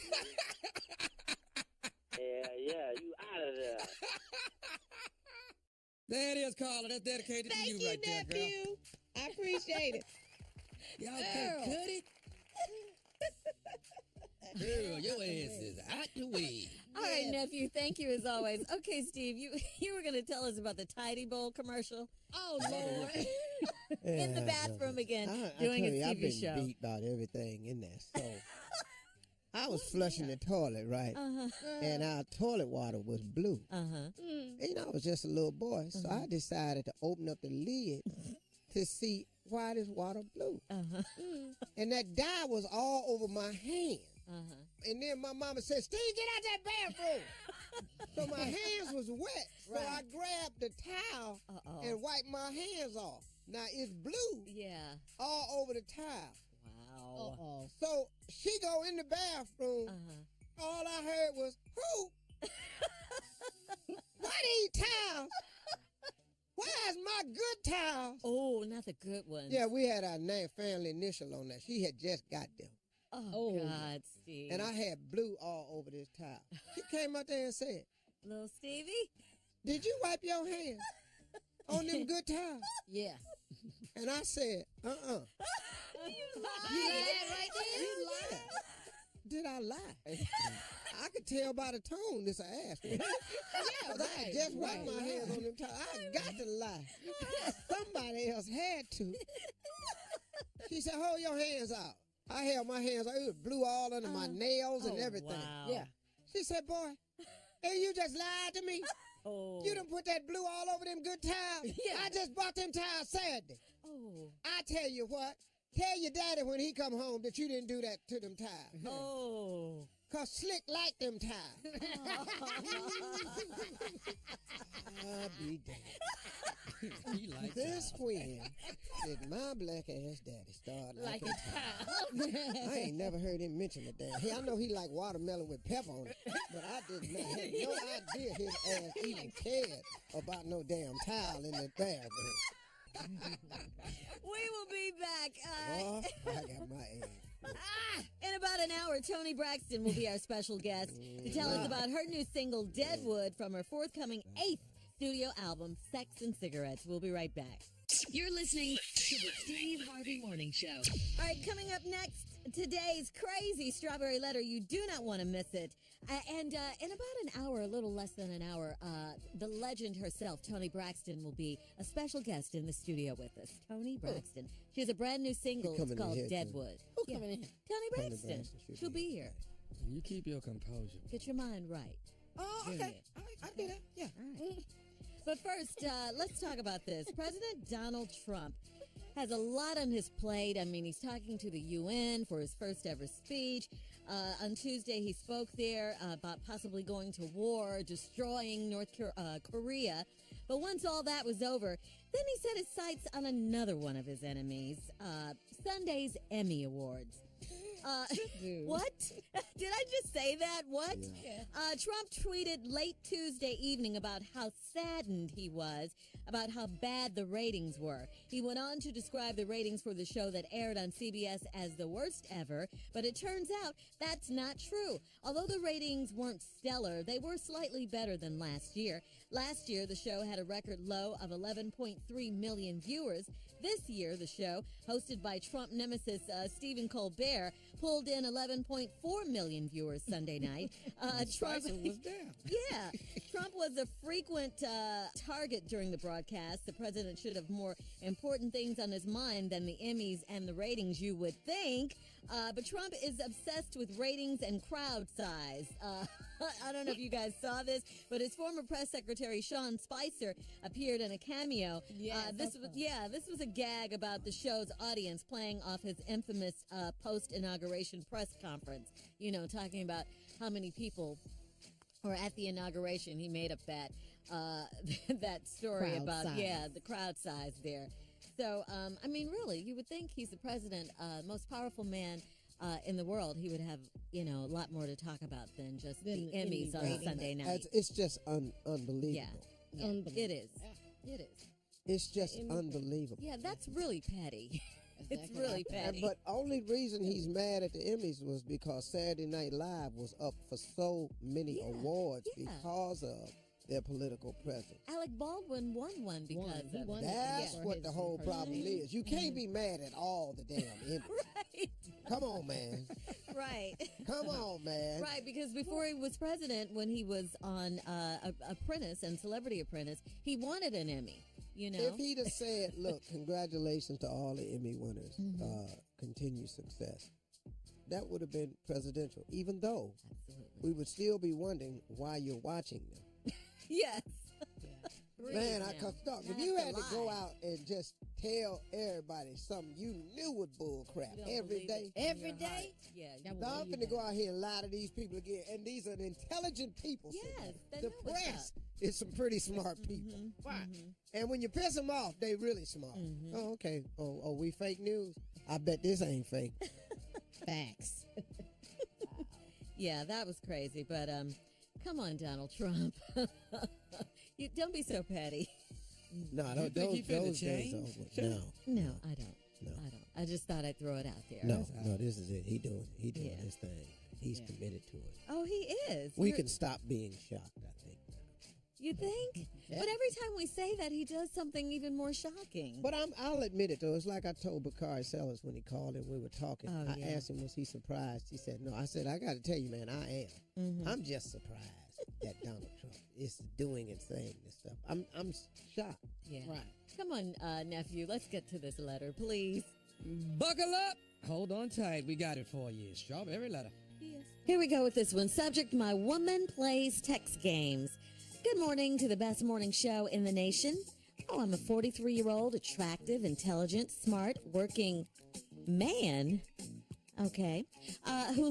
Yeah, you out of there. There it is, Carla. That's dedicated to you right there, girl. Thank you, nephew. I appreciate it. Y'all can cut it. Girl, your ass is out the way. All right, nephew. Thank you as always. Okay, Steve, you were going to tell us about the Tidy Bowl commercial. Oh Lord! In the bathroom again, doing a TV I've been show. beat about everything in there. So I was flushing the toilet, right? And our toilet water was blue. And, you know, I was just a little boy, so I decided to open up the lid to see why this water blue. And that dye was all over my hand. And then my mama said, Steve, get out that bathroom. So my hands was wet. So I grabbed the towel and wiped my hands off. Now it's blue. Yeah. All over the towel. Wow. So she go in the bathroom. All I heard was, who? Why these towels? Where's my good towels? Oh, not the good ones. Yeah, we had our name, family initial on that. She had just got them. Oh, God, Steve. And I had blue all over this towel. She came out there and said, Little Stevie? Did you wipe your hands on them good towels? Yeah. And I said, You lied right there. You lied. did I lie? I could tell by the tone this an ass. Yeah, I just wiped my hands on them towels. I got to lie. Somebody else had to. She said, hold your hands out. I held my hands out. It was blue all under my nails and everything. Wow. Yeah. She said, boy, and you just lied to me? You done put that blue all over them good towels? Yeah. I just bought them towels Saturday. Oh. I tell you what, tell your daddy when he come home that you didn't do that to them towels. Oh. Cause Slick like them towels. I'll be damned. He likes This when did my black ass daddy start Like liking a towels? I ain't never heard him mention a damn. I know he like watermelon with pepper on it, but I did not have no idea his ass even cared about no damn towel in the bathroom. We will be back. Oh, I got my ass. In about an hour, Toni Braxton will be our special guest to tell us about her new single, Deadwood, from her forthcoming 8th studio album, Sex and Cigarettes. We'll be right back. You're listening to the Steve Harvey Morning Show. All right, coming up next, today's crazy strawberry letter. You do not want to miss it. And in about an hour, a little less than an hour, the legend herself, Toni Braxton, will be a special guest in the studio with us. Toni Braxton. She has a brand new single. It's called Deadwood. Who coming in? Toni Braxton. She'll be here. You keep your composure. Get your mind right. Oh, okay. I do that. Yeah. All right. But first, let's talk about this. President Donald Trump has a lot on his plate. I mean, he's talking to the UN for his first ever speech. On Tuesday, he spoke there about possibly going to war, destroying North Korea. But once all that was over, then he set his sights on another one of his enemies, Sunday's Emmy Awards. What? Did I just say that? What? Yeah. Trump tweeted late Tuesday evening about how saddened he was about how bad the ratings were. He went on to describe the ratings for the show that aired on CBS as the worst ever, but it turns out that's not true. Although the ratings weren't stellar, they were slightly better than last year. Last year, the show had a record low of 11.3 million viewers. This year, the show, hosted by Trump nemesis Stephen Colbert, pulled in 11.4 million viewers Sunday night. Trump was down. Yeah. Trump was a frequent target during the broadcast. The president should have more important things on his mind than the Emmys and the ratings, you would think. But Trump is obsessed with ratings and crowd size. I don't know if you guys saw this, but his former press secretary, Sean Spicer, appeared in a cameo. This was a gag about the show's audience, playing off his infamous post-inauguration press conference. You know, talking about how many people were at the inauguration. He made up that that story Crowd about size. the crowd size there. So, I mean, really, you would think he's the president, most powerful man in the world. He would have, a lot more to talk about than just the Emmys on Sunday night. It's just unbelievable. Yeah, it is. It is. It's just unbelievable. Yeah, that's really petty. It's really petty. But only reason he's mad at the Emmys was because Saturday Night Live was up for so many awards because of their political presence. Alec Baldwin won one because of it. That's what the whole problem is. You can't be mad at all the damn Emmys. Right. Come on, man. Right. Come on, man. Right, because before he was president, when he was on Apprentice and Celebrity Apprentice, he wanted an Emmy. If he'd have said, look, congratulations to all the Emmy winners, continued success, that would have been presidential, even though we would still be wondering why you're watching them. Yes. Man, I could stop. If you had to go out and just tell everybody something you knew was bull crap every day. Every day? Yeah. I'm finna go out here and lie to these people again. And these are intelligent people. Yes. The press is some pretty smart people. Right. And when you piss them off, they really smart. Oh, okay. Oh, we fake news? I bet this ain't fake. Facts. Yeah, that was crazy. But come on, Donald Trump. You don't be so petty. No, those days are over. No, I don't. No. I don't. I just thought I'd throw it out there. No, this is it. He doing his thing. He's committed to it. Oh, he is. We can stop being shocked, I think. You think? Yeah. But every time we say that, he does something even more shocking. But I'll admit it, though. It's like I told Bakari Sellers when he called and we were talking. Oh, I asked him, was he surprised? He said, no. I said, I got to tell you, man, I am. Mm-hmm. I'm just surprised that Donald Trump is doing and saying this stuff. I'm shocked. Yeah. Right. Come on, nephew. Let's get to this letter, please. Buckle up. Hold on tight. We got it for you. Strawberry letter. Here we go with this one. Subject, my woman plays text games. Good morning to the best morning show in the nation. Oh, I'm a 43-year-old, attractive, intelligent, smart, working man. Okay. Who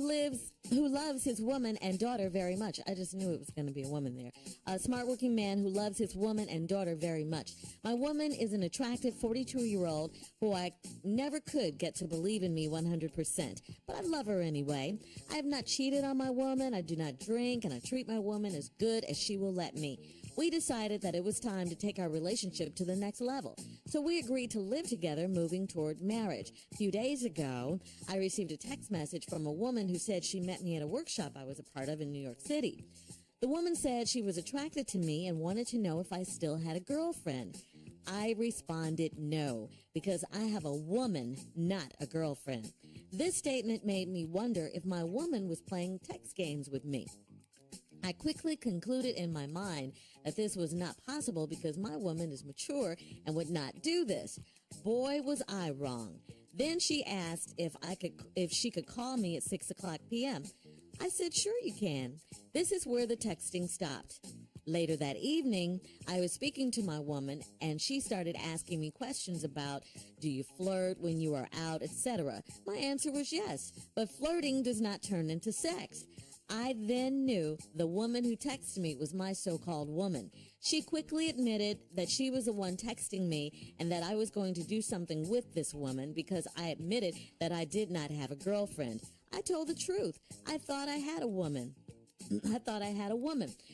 loves his woman and daughter very much. I just knew it was going to be a woman there. A smart working man who loves his woman and daughter very much. My woman is an attractive 42-year-old who I never could get to believe in me 100%. But I love her anyway. I have not cheated on my woman. I do not drink, and I treat my woman as good as she will let me. We decided that it was time to take our relationship to the next level. So we agreed to live together, moving toward marriage. A few days ago, I received a text message from a woman who said she met me at a workshop I was a part of in New York City. The woman said she was attracted to me and wanted to know if I still had a girlfriend. I responded no, because I have a woman, not a girlfriend. This statement made me wonder if my woman was playing text games with me. I quickly concluded in my mind that this was not possible because my woman is mature and would not do this. Boy, was I wrong. Then she asked if she could call me at 6:00 p.m. I said, sure you can. This is where the texting stopped. Later that evening, I was speaking to my woman, and she started asking me questions about, do you flirt when you are out, etc. My answer was yes, but flirting does not turn into sex. I then knew the woman who texted me was my so-called woman. She quickly admitted that she was the one texting me and that I was going to do something with this woman because I admitted that I did not have a girlfriend. I told the truth. I thought I had a woman.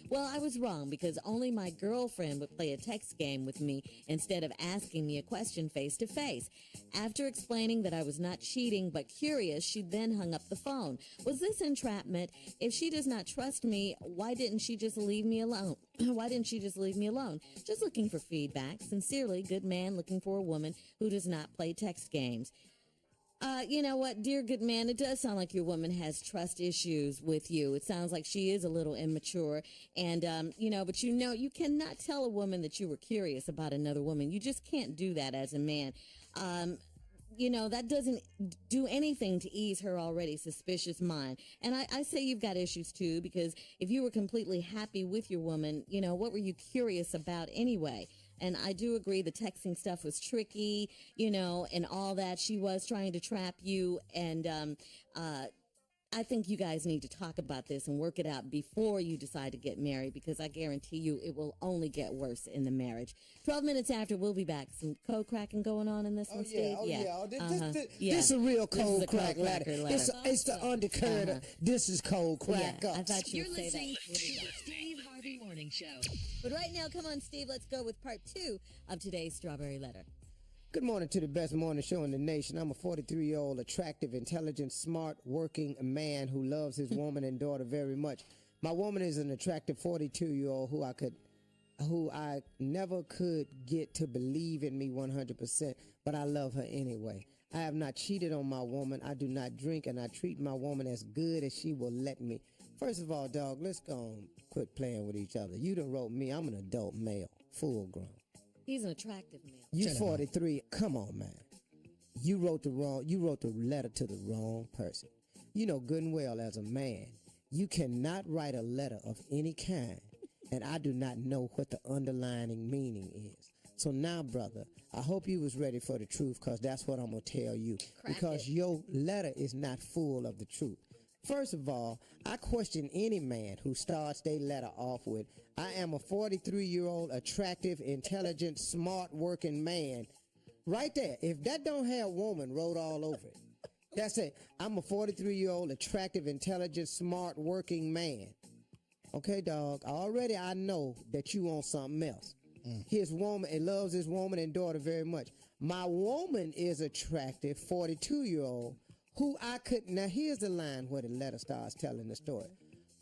Well, I was wrong because only my girlfriend would play a text game with me instead of asking me a question face to face. After explaining that I was not cheating but curious, she then hung up the phone. Was this entrapment? If she does not trust me, why didn't she just leave me alone? Just looking for feedback. Sincerely, good man looking for a woman who does not play text games. You know what, dear good man, it does sound like your woman has trust issues with you. It sounds like she is a little immature. And, but you cannot tell a woman that you were curious about another woman. You just can't do that as a man. That doesn't do anything to ease her already suspicious mind. And I say you've got issues too, because if you were completely happy with your woman, what were you curious about anyway? And I do agree the texting stuff was tricky, and all that. She was trying to trap you. And I think you guys need to talk about this and work it out before you decide to get married, because I guarantee you it will only get worse in the marriage. 12 minutes after, we'll be back. Some cold cracking going on in this one, Steve? This is a real cold crack letter. It's the undercurrent. This is cold crack. I thought you would say listening that. to the Steve Harvey Morning Show. But right now, come on, Steve, let's go with part 2 of today's Strawberry Letter. Good morning to the best morning show in the nation. I'm a 43-year-old, attractive, intelligent, smart, working man who loves his woman and daughter very much. My woman is an attractive 42-year-old who I never could get to believe in me 100%, but I love her anyway. I have not cheated on my woman. I do not drink, and I treat my woman as good as she will let me. First of all, dog, let's go and quit playing with each other. You done wrote me. I'm an adult male, full grown. He's an attractive male. You 43. Come on, man. You wrote the letter to the wrong person. You know good and well as a man, you cannot write a letter of any kind, and I do not know what the underlining meaning is. So now, brother, I hope you was ready for the truth, because that's what I'm going to tell you. Because your letter is not full of the truth. First of all, I question any man who starts their letter off with, I am a 43-year-old, attractive, intelligent, smart, working man. Right there. If that don't have woman wrote all over it, that's it. I'm a 43-year-old, attractive, intelligent, smart, working man. Okay, dog. Already I know that you want something else. His woman, and loves his woman and daughter very much. My woman is attractive, 42-year-old, who I could, now here's the line where the letter starts telling the story,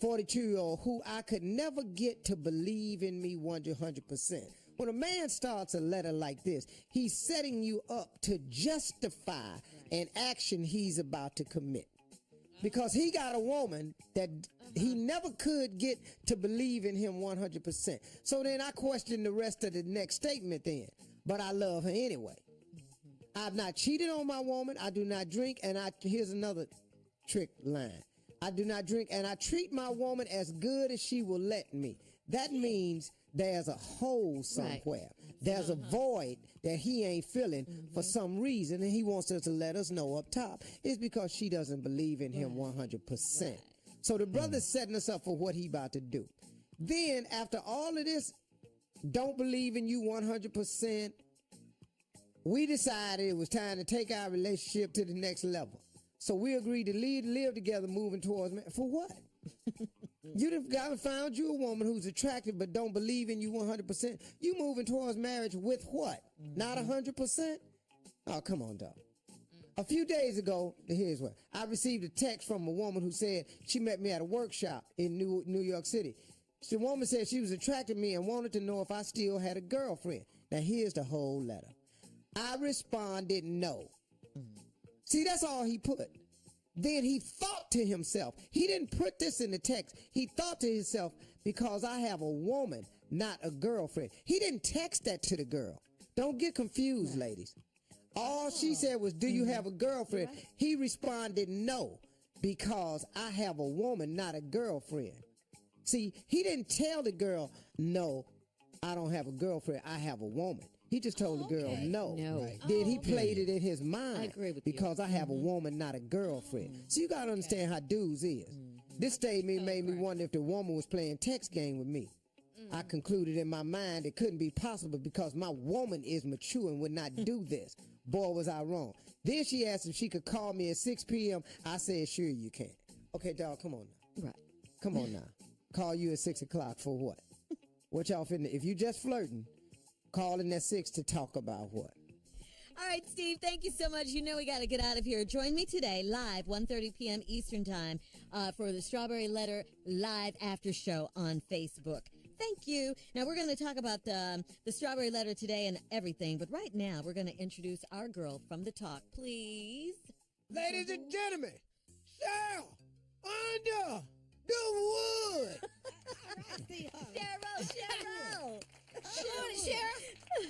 42-year-old who I could never get to believe in me 100%. When a man starts a letter like this, he's setting you up to justify an action he's about to commit. Because he got a woman that he never could get to believe in him 100%. So then I question the rest of the next statement then. But I love her anyway. I've not cheated on my woman. I do not drink. And here's another trick line. I do not drink, and I treat my woman as good as she will let me. That means there's a hole somewhere. Right. There's a void that he ain't filling for some reason, and he wants us to let us know up top. It's because she doesn't believe in him 100%. Right. So the brother's setting us up for what he about to do. Then, after all of this, don't believe in you 100%, we decided it was time to take our relationship to the next level. So we agreed to live together moving towards marriage. For what? You done got and found you a woman who's attractive but don't believe in you 100%. You moving towards marriage with what? Not 100%? Oh, come on, dog. A few days ago, here's what. I received a text from a woman who said she met me at a workshop in New York City. The woman said she was attracted to me and wanted to know if I still had a girlfriend. Now, here's the whole letter. I responded no. See, that's all he put. Then he thought to himself. He didn't put this in the text. He thought to himself, because I have a woman, not a girlfriend. He didn't text that to the girl. Don't get confused, ladies. All she said was, do you have a girlfriend? Right. He responded, no, because I have a woman, not a girlfriend. See, he didn't tell the girl, no, I don't have a girlfriend. I have a woman. He just told the girl no. Right. Then he played it in his mind. I agree with because I have a woman, not a girlfriend. So you got to understand how dudes is. This statement made me wonder if the woman was playing text game with me. I concluded in my mind it couldn't be possible because my woman is mature and would not do this. Boy, was I wrong. Then she asked if she could call me at 6 p.m. I said, sure you can. Okay, dog, come on now. Right. Come on now. Call you at 6 o'clock for what? What y'all finna, if you just flirting, calling at 6 to talk about what? All right, Steve, thank you so much. You know we got to get out of here. Join me today live, 1:30 p.m. Eastern Time, for the Strawberry Letter Live After Show on Facebook. Thank you. Now, we're going to talk about the Strawberry Letter today and everything, but right now we're going to introduce our girl from the talk, please. Ladies and gentlemen, Cheryl under the wood. Cheryl. Cheryl,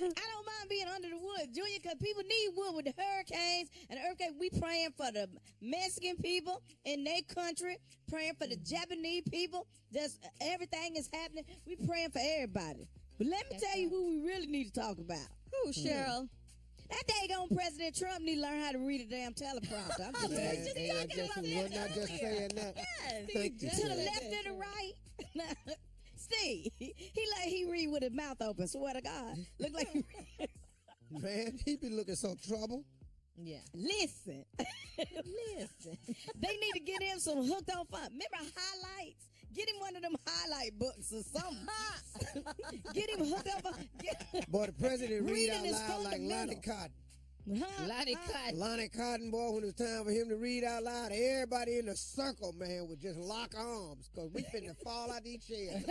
I don't mind being under the wood, Junior, because people need wood with the hurricanes and the earthquake. We praying for the Mexican people in their country, praying for the Japanese people. Just everything is happening. We praying for everybody. But let me tell you who we really need to talk about. Who, Cheryl? That daggone President Trump need to learn how to read a damn teleprompter. I'm just we're not just saying that. Yes. To the left and the right. Steve, he read with his mouth open. Swear to God, look like he read. Man, he be looking so trouble. Yeah. Listen. They need to get him some hooked on fun. Remember highlights? Get him one of them highlight books or something. Get him hooked up. Boy, the president read out loud like Lonnie Cotton. Lonnie Cotton, boy, when it was time for him to read out loud, everybody in the circle, man, would just lock arms because we finna fall out each chair.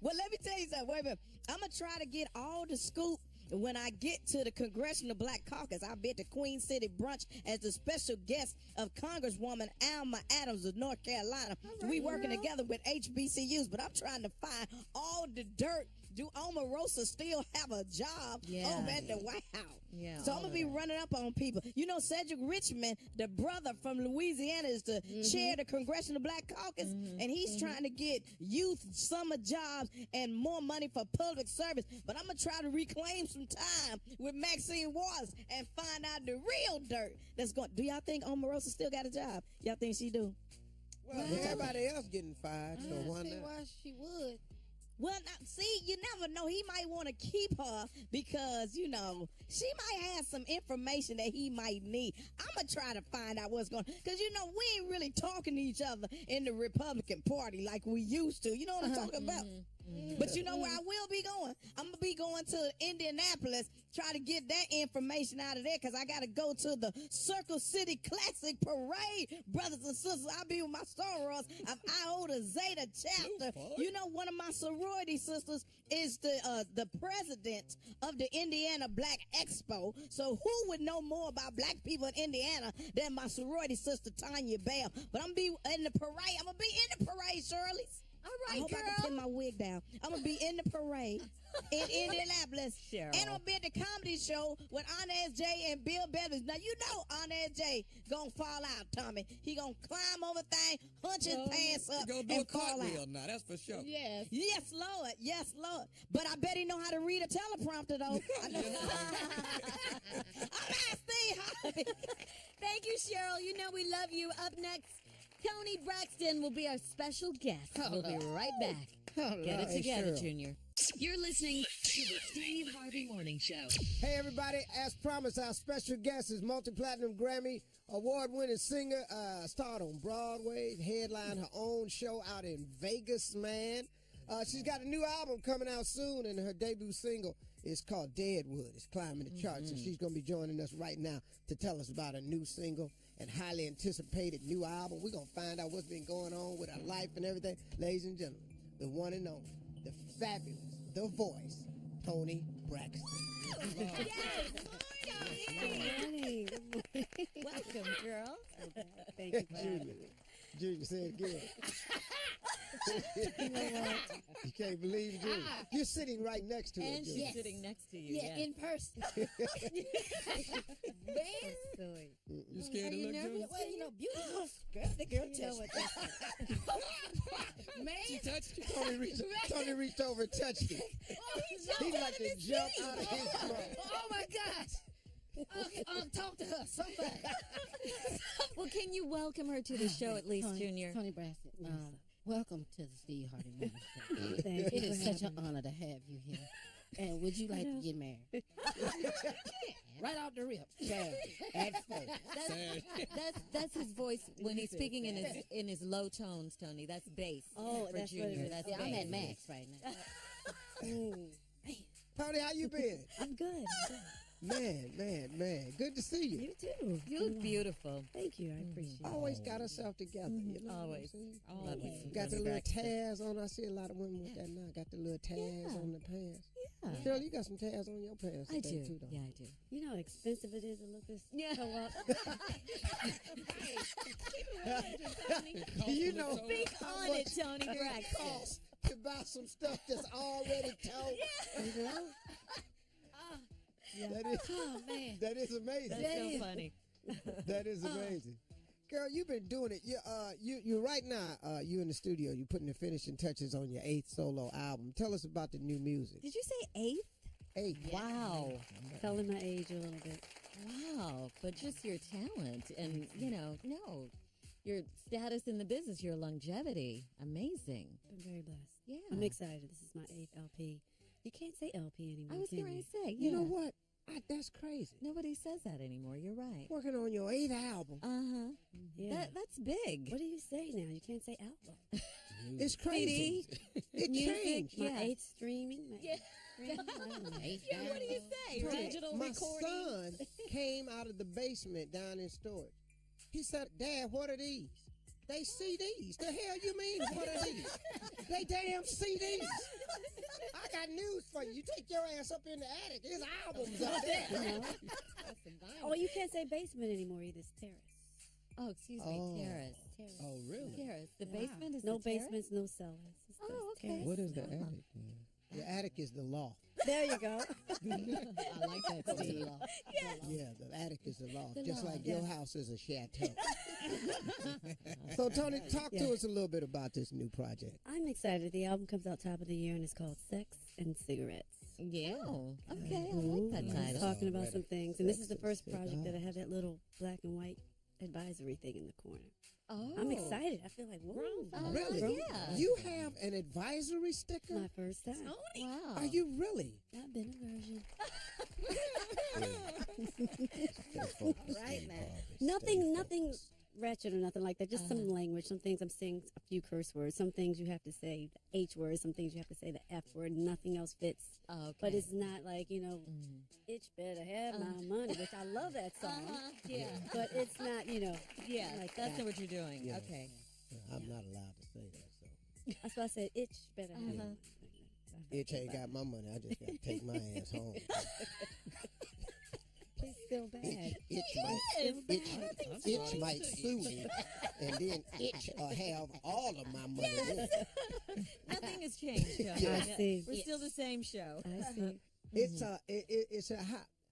Well, let me tell you something. Wait a minute. I'm going to try to get all the scoop when I get to the Congressional Black Caucus. I'll be at the Queen City Brunch as the special guest of Congresswoman Alma Adams of North Carolina. Right, we working together with HBCUs, but I'm trying to find all the dirt. Do Omarosa still have a job over at the White House? Yeah, so I'm going to be running up on people. You know, Cedric Richmond, the brother from Louisiana, is the chair of the Congressional Black Caucus, and he's trying to get youth summer jobs and more money for public service. But I'm going to try to reclaim some time with Maxine Waters and find out the real dirt that's going. Do y'all think Omarosa still got a job? Y'all think she do? Well, everybody else getting fired, so why not? Why she would. Well, now, see, you never know. He might want to keep her because, you know, she might have some information that he might need. I'm going to try to find out what's going on. Because, you know, we ain't really talking to each other in the Republican Party like we used to. You know what I'm talking about? But you know where I will be going? I'm going to be going to Indianapolis, try to get that information out of there because I got to go to the Circle City Classic Parade, brothers and sisters. I'll be with my sorors of Iota Zeta chapter. You know, one of my sorority sisters is the president of the Indiana Black Expo. So who would know more about black people in Indiana than my sorority sister, Tanya Bell? But I'm going to be in the parade. I'm going to be in the parade, Shirley's. All right, I hope girl. I can pin my wig down. I'm going to be in the parade in Indianapolis. Cheryl. And I'm going to be at the comedy show with Inez J and Bill Bevins. Now, you know Inez J going to fall out, Tommy. He going to climb over thing, hunch his pants up, Go do and a fall cartwheel out. now. That's for sure. Yes. Yes, Lord. Yes, Lord. But I bet he know how to read a teleprompter, though. I know. All right, Steve Harvey. Thank you, Cheryl. You know we love you. Up next, Tony Braxton will be our special guest. We'll be right back. Get it together, Junior. You're listening to the Steve Harvey Morning Show. Hey, everybody. As promised, our special guest is multi-platinum Grammy award-winning singer, starred on Broadway, headlined her own show out in Vegas, man. She's got a new album coming out soon, and her debut single is called Deadwood. It's climbing the charts, and she's going to be joining us right now to tell us about a new single and highly anticipated new album. We're going to find out what's been going on with her life and everything. Ladies and gentlemen, the one and only, the fabulous, the voice, Tony Braxton. Yes. Welcome, girl. Thank you, Junior. Junior, say it again. You know what? You can't believe it, Junior. You're sitting right next to her, And Junior. she's sitting next to you. Yeah, in person. Man. You scared to look, Junior? Well, you know, beautiful girl. The girl touched me. Man. She touched you. Tony reached over and touched him. He'd like to jump out of his throat. Oh, my gosh. Okay, talk to her, somebody. Well, can you welcome her to the show at least, Junior? Tony Braxton, welcome to the Steve Harvey Morning Show. Thank you. It is such an honor to have you here. And would you like to get married? Right off the rip. At first. That's his voice when he's speaking in his low tones, Tony. That's bass. Oh, for that's Junior. what it is. That's Yeah, I'm bass. at max right now. Tony, how you been? I'm good. Man. Good to see you. You too. You look beautiful. Thank you. I appreciate it. Always got herself together. You know Always. What I'm saying? Always. Got the little tabs on. I see a lot of women with that now. Got the little tabs on the pants. Yeah. Cheryl, you got some tabs on your pants. I today, do. Too, though. Yeah, I do. You know how expensive it is to look this show up? You know, Speak how on much it, Tony it Braxton. costs to buy some stuff that's already told. You know? That is, Oh, man. that is amazing. That's so funny. That is amazing. Girl, you've been doing it. You right now, you in the studio, you putting the finishing touches on your 8th solo album. Tell us about the new music. Did you say 8th? 8th. Wow. Telling my age a little bit. Wow. But just your talent and, your status in the business, your longevity. Amazing. I'm very blessed. Yeah. I'm excited. This is my 8th LP. You can't say LP anymore. I was can going you? to say, You know what? That's crazy. Nobody says that anymore. You're right. Working on your 8th album. Uh-huh. Yeah. That's big. What do you say now? You can't say album. It's crazy. It Music, changed. My yeah. 8th streaming. Yeah. Streaming, I don't know. Yeah, what do you say? Digital My recording. son came out of the basement down in storage. He said, Dad, what are these? They CDs. The hell you mean, what are these? They damn CDs. I got news for you. You take your ass up in the attic. There's albums up there. Oh, you can't say basement anymore either. It's terrace. Oh, excuse me. Oh. Terrace. Terrace. Oh, really? Terrace. The basement is No the terrace? basements, no cellars. It's Oh, just okay. terrace. What is the attic? The attic is the loft. There you go. I like that, Steve. Yeah, the attic is the loft. The Just loft, like your yes. house is a chateau. So, Tony, talk to us a little bit about this new project. I'm excited. The album comes out top of the year and it's called Sex and Cigarettes. Yeah. Okay, I like that I'm title. talking about some things. And this is the Sex first and project that I cigars. have that little black and white advisory thing in the corner. Oh. I'm excited. I feel like, whoa. Really? yeah. You have an advisory sticker? My first time. Wow. Are you really? I've been a virgin. Stay focused, Right Steve now. Harvey. Nothing, Stay nothing focused. ratchet or nothing like that. Just some language. Some things I'm saying a few curse words. Some things you have to say the H word. Some things you have to say the F word. Nothing else fits. Oh, okay. But it's not like, itch better have my money, which I love that song. Yeah. But it's not, Yeah, like that's that. not what you're doing. Yeah. Okay. I'm not allowed to say that, so. That's why I said itch better have my money. Itch ain't got my money. I just got to take my ass home. It's still bad. Itch might sue me, and then Itch have all of my money. Nothing has changed, Tony. Yeah. I see. We're still the same show. I see. It's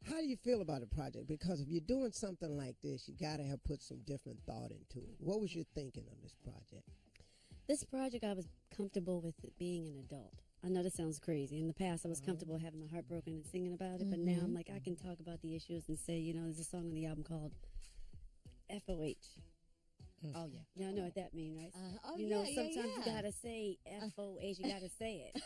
how do you feel about the project? Because if you're doing something like this, you got to have put some different thought into it. What was your thinking on this project? This project, I was comfortable with it being an adult. I know this sounds crazy. In the past, I was comfortable having my heart broken and singing about it, but now I'm like, I can talk about the issues and say, there's a song on the album called FOH. Oh, yeah. Y'all know what that means, right? Sometimes you gotta say FOH, you gotta say it.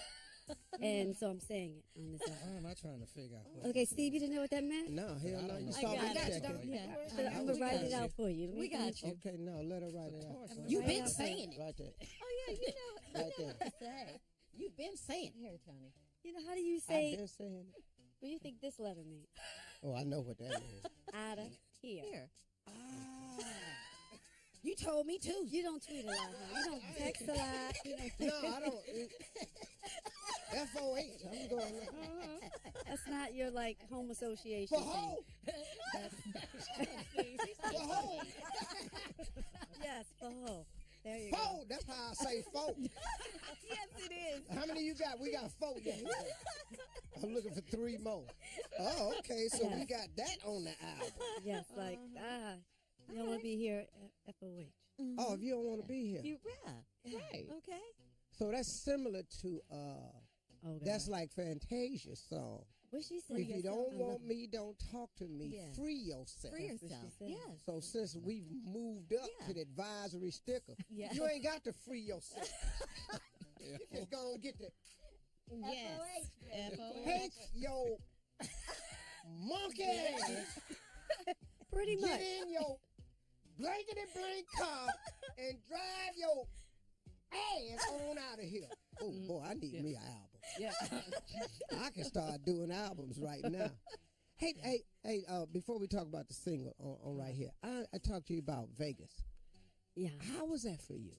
And so I'm saying it on this album. Why am I trying to figure out what Okay, Steve, you didn't know what that meant? No, hell no. You I saw got me it. checking. Yeah. I'm gonna write it out for you. We got you. Okay, no, let her write it out. You've Right been out saying it. Right there. Oh, yeah, you know Right there. what to say. You've been saying it. Here, Tony. How do you I've say, been saying it. what do you think this letter means? Oh, I know what that means. Out of here. Here. You told me too. You don't tweet a lot, huh? You don't text a lot. You don't No, I don't. FOH. I'm going. That's not your home association For thing. hoe. For hoe. Yes, for hoe. There you go. Four. That's how I say four. Yes, it is. How many you got? We got four. Yeah. I'm looking for 3 more. Oh, okay. So we got that on the album. Yes, you don't want to be here at FOH. Oh, if you don't want to be here. Right. Okay. So that's similar to that's God. like Fantasia's song. What she said? If you don't want me, don't talk to me. Yeah. Free yourself. Free yourself. Yes. So since we've moved up to the advisory sticker, Yeah. you ain't got to free yourself. You just gonna get the Yes. take your monkey ass, Pretty much. get in your blankety blank car and drive your ass on out of here. Oh boy, I need me an album. Yeah. I can start doing albums right now. Hey, before we talk about the single on right here, I talked to you about Vegas. Yeah. How was that for you?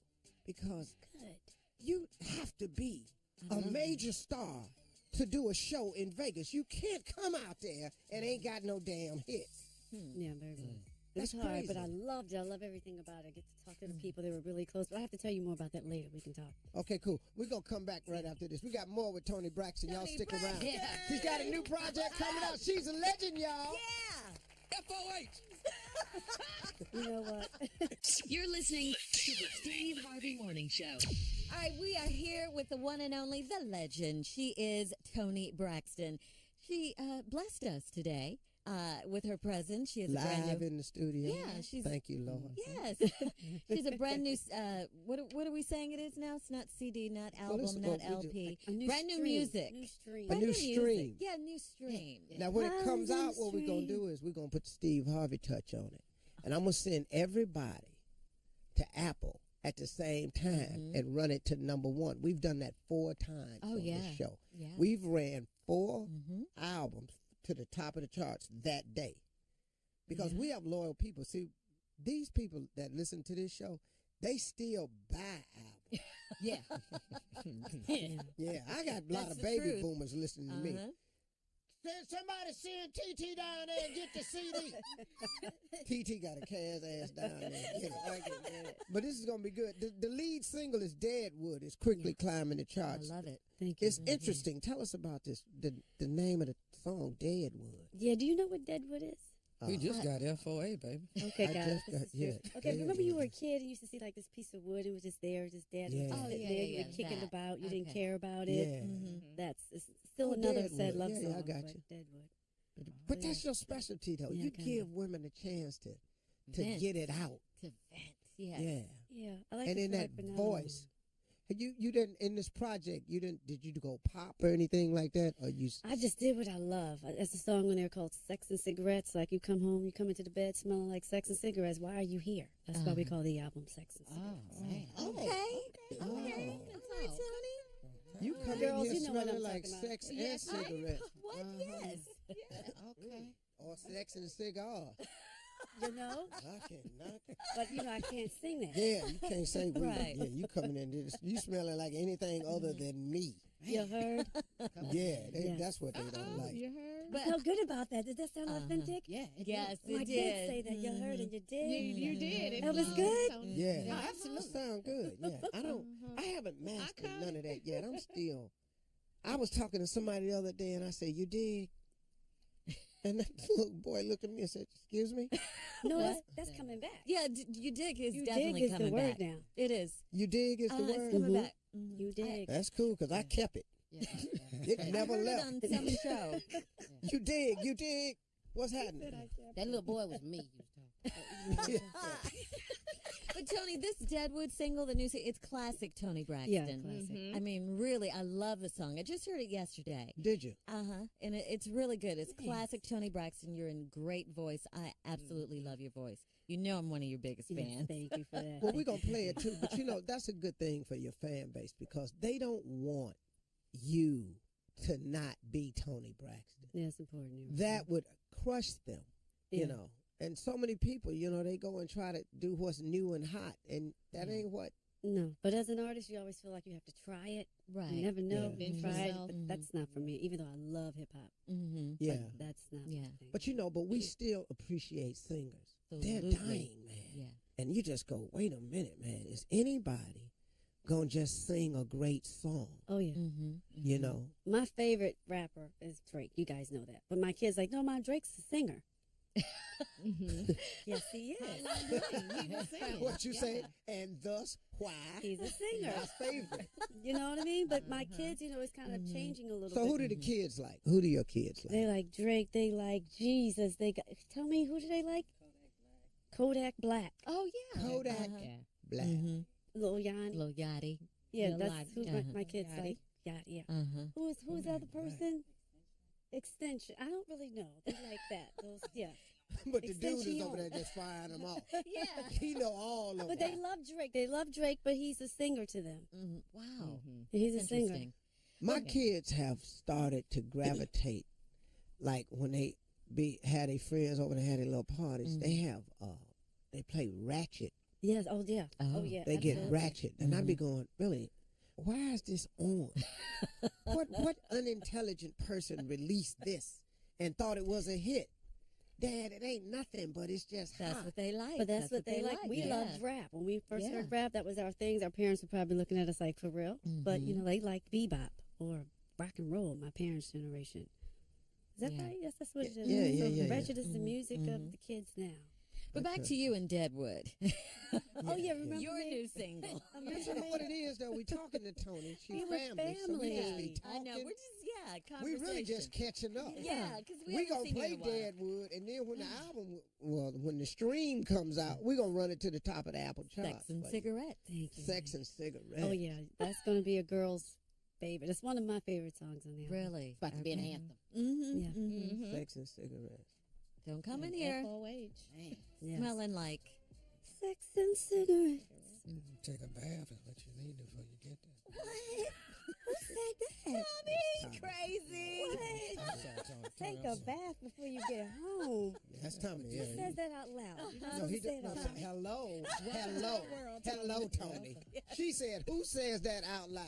Because Good. you have to be a major star to do a show in Vegas. You can't come out there and ain't got no damn hits. Yeah, very good. That's It's hard, crazy. but I loved it. I love everything about it. I get to talk to the people. They were really close. But I have to tell you more about that later. We can talk. Okay, cool. We're going to come back right after this. We got more with Toni Braxton. Y'all Toni stick around. Braxton. She's got a new project coming out. She's a legend, y'all. Yeah. FOH. You know what? You're listening to the Steve Harvey Morning Show. All right, we are here with the one and only, the legend. She is Toni Braxton. She blessed us today with her presence. She is a brand Live new. in the studio. Yeah, she's. Thank you, Lord. Yes, she's a brand new. What are we saying? It is now. It's not CD, not album, this is not what we do. LP. A new Brand new stream. music. New stream. A Brand new music. stream. Yeah, new stream. Now, when it comes Live in out, the what we're going to stream. do is we're going to put the Steve Harvey touch on it. And I'm going to send everybody to Apple at the same time and run it to #1. We've done that 4 times Oh, on yeah. this show. Yeah. We've ran 4 albums to the top of the charts that day. Because we have loyal people. See, these people that listen to this show, they still buy albums. Yeah. Yeah, I got a lot That's of the baby truth. boomers listening to me. Uh-huh. Somebody send TT down there and get the CD. TT got a cast ass down there. Get it. But this is going to be good. The lead single is Deadwood. It's quickly climbing the I charts. love it. Thank you. It's interesting. Tell us about this. The name of the song, Deadwood. Yeah, do you know what Deadwood is? We just got FOA, baby. Okay, I guys. just got- yeah, Okay, remember you were a Deadwood. kid and you used to see like this piece of wood. It was just there, just dead. Yeah. It was Oh, sitting yeah, there. yeah, You yeah, were kicking that. about. You didn't Okay. care about it. Yeah. It's still Oh, another Deadwood. sad love Yeah, song. I got but you. Deadwood. But that's your specialty, though. Yeah, You kinda. give women a chance to Vent. get it out. To vent. Yes. Yeah. Yeah, I like And this in one that for now. voice, You didn't in this project. You didn't. Did you go pop or anything like that? Or you? I just did what I love. There's a song on there called "Sex and Cigarettes." Like you come home, you come into the bed smelling like sex and cigarettes. Why are you here? That's why we call the album "Sex and Cigarettes." Oh, okay. You come Girls, in here you know what smelling I'm like talking about. sex and Yes, cigarettes. What? Yes. Okay. Or sex and cigar. You know, but I can't sing that. Yeah, you can't say weed. Right. Yeah, you coming in this, you smelling like anything other than me. You heard? Yeah, Yes. that's what they don't like. You heard? But felt good about that. Did that sound authentic? Yeah. Yes, Oh, I it did did. say that. You heard and you did. You did. That was good. Yeah, Yeah, absolutely. Sound good. Yeah, I haven't mastered none of that yet. I'm still. I was talking to somebody the other day and I said, "You dig?" And that little boy looked at me and said, "Excuse me." No, that's coming back. Yeah, you dig is You definitely dig is the coming word back. now. It is. You dig is the word. It's coming back. You dig. That's cool because I kept it. It never heard left. it on some show. You dig. You dig. What's happening? That little boy was me. But Tony, this Deadwood single, the new single, it's classic Tony Braxton. Yeah, classic. I mean, really, I love the song. I just heard it yesterday. Did you? And it's really good. It's classic Tony Braxton. You're in great voice. I absolutely love your voice. You know I'm one of your biggest fans. Thank you for that. Well, we're going to play it too. But that's a good thing for your fan base because they don't want you to not be Tony Braxton. Yeah, it's important. That would crush them, Yeah. And so many people, they go and try to do what's new and hot, and that ain't what. No, but as an artist, you always feel like you have to try it. Right. You never know. Yeah. You try it, Yourself. but that's not for me. Even though I love hip hop, Yeah. that's not. Yeah. my thing. But we still appreciate singers. They're Absolutely. dying, man. Yeah. And you just go, wait a minute, man. Is anybody gonna just sing a great song? Oh yeah. You know? My favorite rapper is Drake. You guys know that. But my kids like, no, my Drake's a singer. Yes, he is. What you say? And thus why? He's a singer. My favorite. You know what I mean? But my kids, it's kind of changing a little So bit. who do the kids like? Who do your kids like? They like Drake. They like Jesus. Tell me, who do they like? Kodak Black. Oh, yeah. Kodak Black. Lil Yachty. Lil Yachty. Yeah, Lil that's Yachty. who my kids like. Yachty, yeah. Who's the other person? Extension. I don't really know. They like that. Those, yeah. But the dude is Extension. over there just firing them off. Yeah. He know all of them. But they love Drake. They love Drake, but he's a singer to them. Wow. He's That's a singer. interesting. My kids have started to gravitate, like when they had their friends over and had their little parties. They have they play Ratchet. Yes. Oh yeah. Oh yeah. They get absolutely. Ratchet, and I be going, really? Why is this on? what unintelligent person released this and thought it was a hit? Dad, it ain't nothing, but it's just That's hot. what they like. But that's what they like. We yeah. loved rap. When we first Yeah. heard rap, that was our things. Our parents were probably looking at us like, for real? But, they liked bebop or rock and roll, my parents' generation. Is that Yeah. right? Yes, that's what it is. Yeah, So yeah. Ratchet is the music of the kids now. But back to you in Deadwood. Oh, yeah, remember Your me? new single. You know what it is, though? We talking to Tony. She's We were family, so we just be family. I know. talking. We're just, We conversation. really just catching up. Yeah, because we We haven't gonna seen you play in a while. Deadwood, and then when the album, when the stream comes out, we gonna run it to the top of the Apple charts. Sex and for you. cigarettes. Thank you. Sex and cigarettes. Oh, yeah. That's going to be a girl's favorite. It's one of my favorite songs on the album. Really? It's about to be an anthem. Yeah. Sex and cigarettes. Don't come in here Man. Yes. smelling like. Sex and cigarettes. Take a bath is what you need before you get there. Who said that? Tommy, crazy. Take a bath before you get home. That's Tommy. Yeah. Who says that out loud? You're not No, supposed he to say did. it No, out loud. hello, Tony. She said, "Who says that out loud?"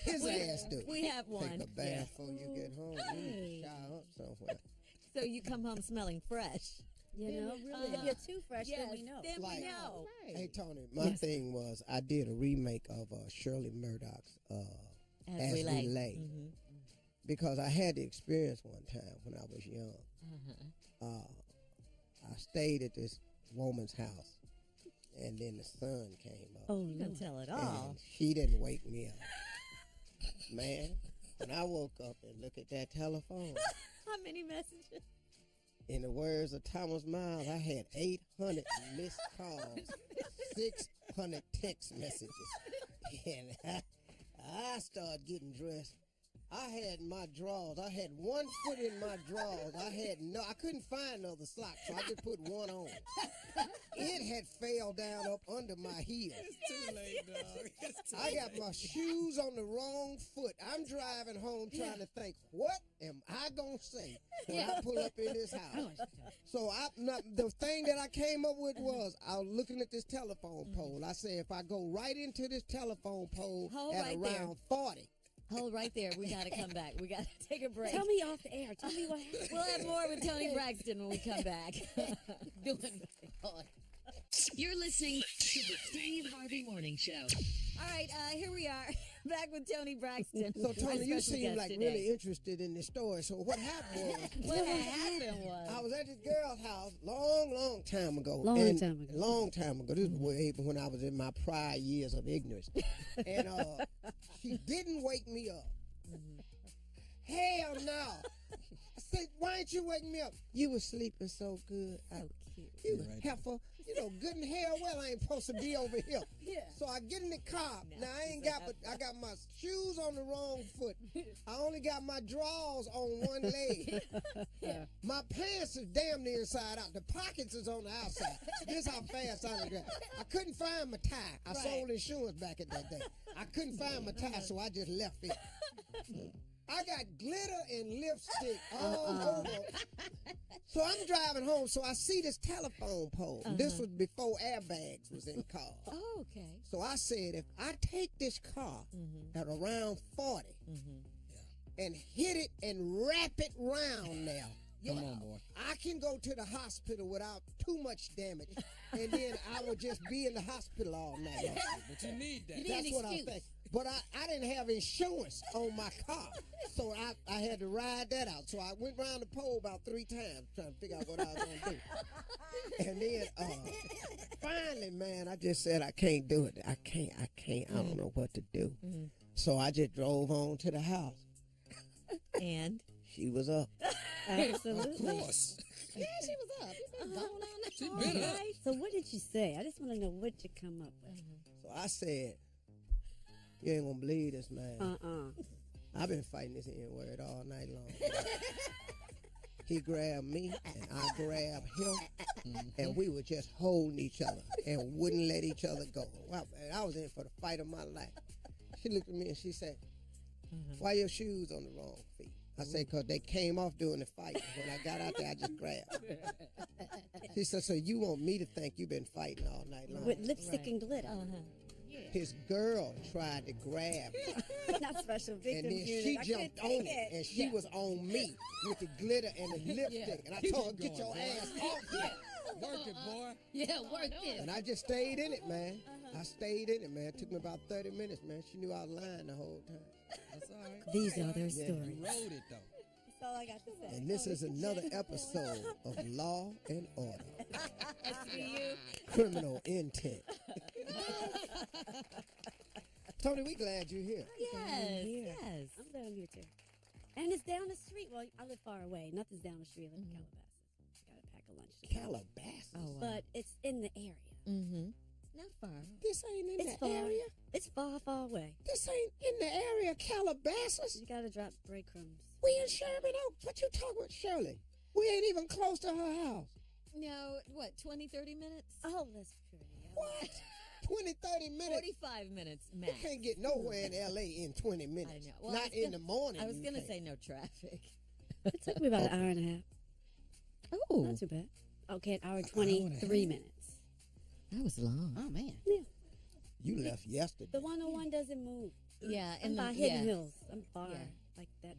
His ass do. We have one. Take a bath before you get home. You need to shower up somewhere. So you come home smelling fresh. You know, if you're too fresh, then we know. Then Like- we know. Hey, Tony, my thing was I did a remake of Shirley Murdoch's As We Lay. Because I had the experience one time when I was young. I stayed at this woman's house, and then the sun came up. Oh, You can tell it all. And she didn't wake me up. Man, when I woke up and looked at that telephone, How many messages? in the words of Thomas Miles, I had 800 missed calls, 600 text messages. And I started getting dressed. I had my drawers. I had one foot in my drawers. I couldn't find other socks, so I just put one on. It had fell down up under my heel. It's too late, dog. I got my shoes on the wrong foot. I'm driving home trying to think, what am I going to say when I pull up in this house? So the thing that I came up with was, I was looking at this telephone pole. I said, if I go right into this telephone pole at around 40. Hold right there. We got to come back. We got to take a break. Tell me off the air. Tell me what happened. We'll have more with Tony Braxton when we come back. You're listening to the Steve Harvey Morning Show. All right, here we are, back with Tony Braxton. So, Tony, our you special seem guest like today. really interested in this story. So what happened was... I was at this girl's house long time ago. Long time ago. This was way when I was in my prior years of ignorance. And she didn't wake me up. Hell no. I said, why ain't you waking me up? You was sleeping so good. So cute. You was heifer. You know, good and hell well I ain't supposed to be over here. Yeah. So I get in the car. Now I got my shoes on the wrong foot. I only got my drawers on one leg. My pants is damn near inside out. The pockets is on the outside. This how fast I was. I couldn't find my tie. I sold insurance back in that day. I couldn't find my tie, so I just left it. I got glitter and lipstick all over. So I'm driving home, so I see this telephone pole. This was before airbags was in cars. Oh, okay. So I said, if I take this car at around 40 and hit it and wrap it round now, Come on, boy. I can go to the hospital without too much damage, and then I would just be in the hospital all night long. But you need that. That's what I was thinking. But I didn't have insurance on my car, so I had to ride that out. So I went around the pole about 3 times trying to figure out what I was going to do. And then finally, man, I just said, I can't do it. I can't. I don't know what to do. So I just drove on to the house. And? She was up. Absolutely. Of course. Yeah, she was up. You been going on that. She been up. So what did you say? I just want to know what you come up with. So I said, you ain't gonna believe this, man. I've been fighting this N-word all night long. He grabbed me, and I grabbed him, and we were just holding each other and wouldn't let each other go. Well, I was in for the fight of my life. She looked at me and she said, why your shoes on the wrong feet? I said, because they came off during the fight. When I got out there, I just grabbed. She said, so you want me to think you've been fighting all night long? With lipstick and glitter. His girl tried to grab me. Not special victims And then unit. she I jumped couldn't on take it, and she was on me with the glitter and the lipstick. And I told her, get your ass off here. Work it, boy. Yeah, work it. And I just stayed in it, man. I stayed in it, man. It took me about 30 minutes, man. She knew I was lying the whole time. That's all right. These are their You stories. rode it, though. That's all I got to say. And this is another episode of Law and Order. Criminal Intent. Tony, we glad you're here. Yes. I'm glad I'm here too. And it's down the street. Well, I live far away. Nothing's down the street. I live in Calabasas. I got a pack of lunch. Calabasas? Oh, wow. But it's in the area. Not far. This ain't in It's the far. area? It's far, far away. This ain't in the area of Calabasas? You got to drop breadcrumbs. We in Sherman Oaks. What you talking about, Shirley? We ain't even close to her house. No, what, 20, 30 minutes? Oh, that's pretty. What? 20, 30 minutes? 45 minutes You max. can't get nowhere in L.A. in 20 minutes. I know. Well, Not in the morning. I was you going to can't. say no traffic. It took me about an hour and a half. Oh. Not too bad. Okay, an hour and 23 minutes. That was long. Oh, man. Yeah. You left yesterday. The 101 doesn't move. Yeah. I'm by Hidden Hills. I'm far. Like that.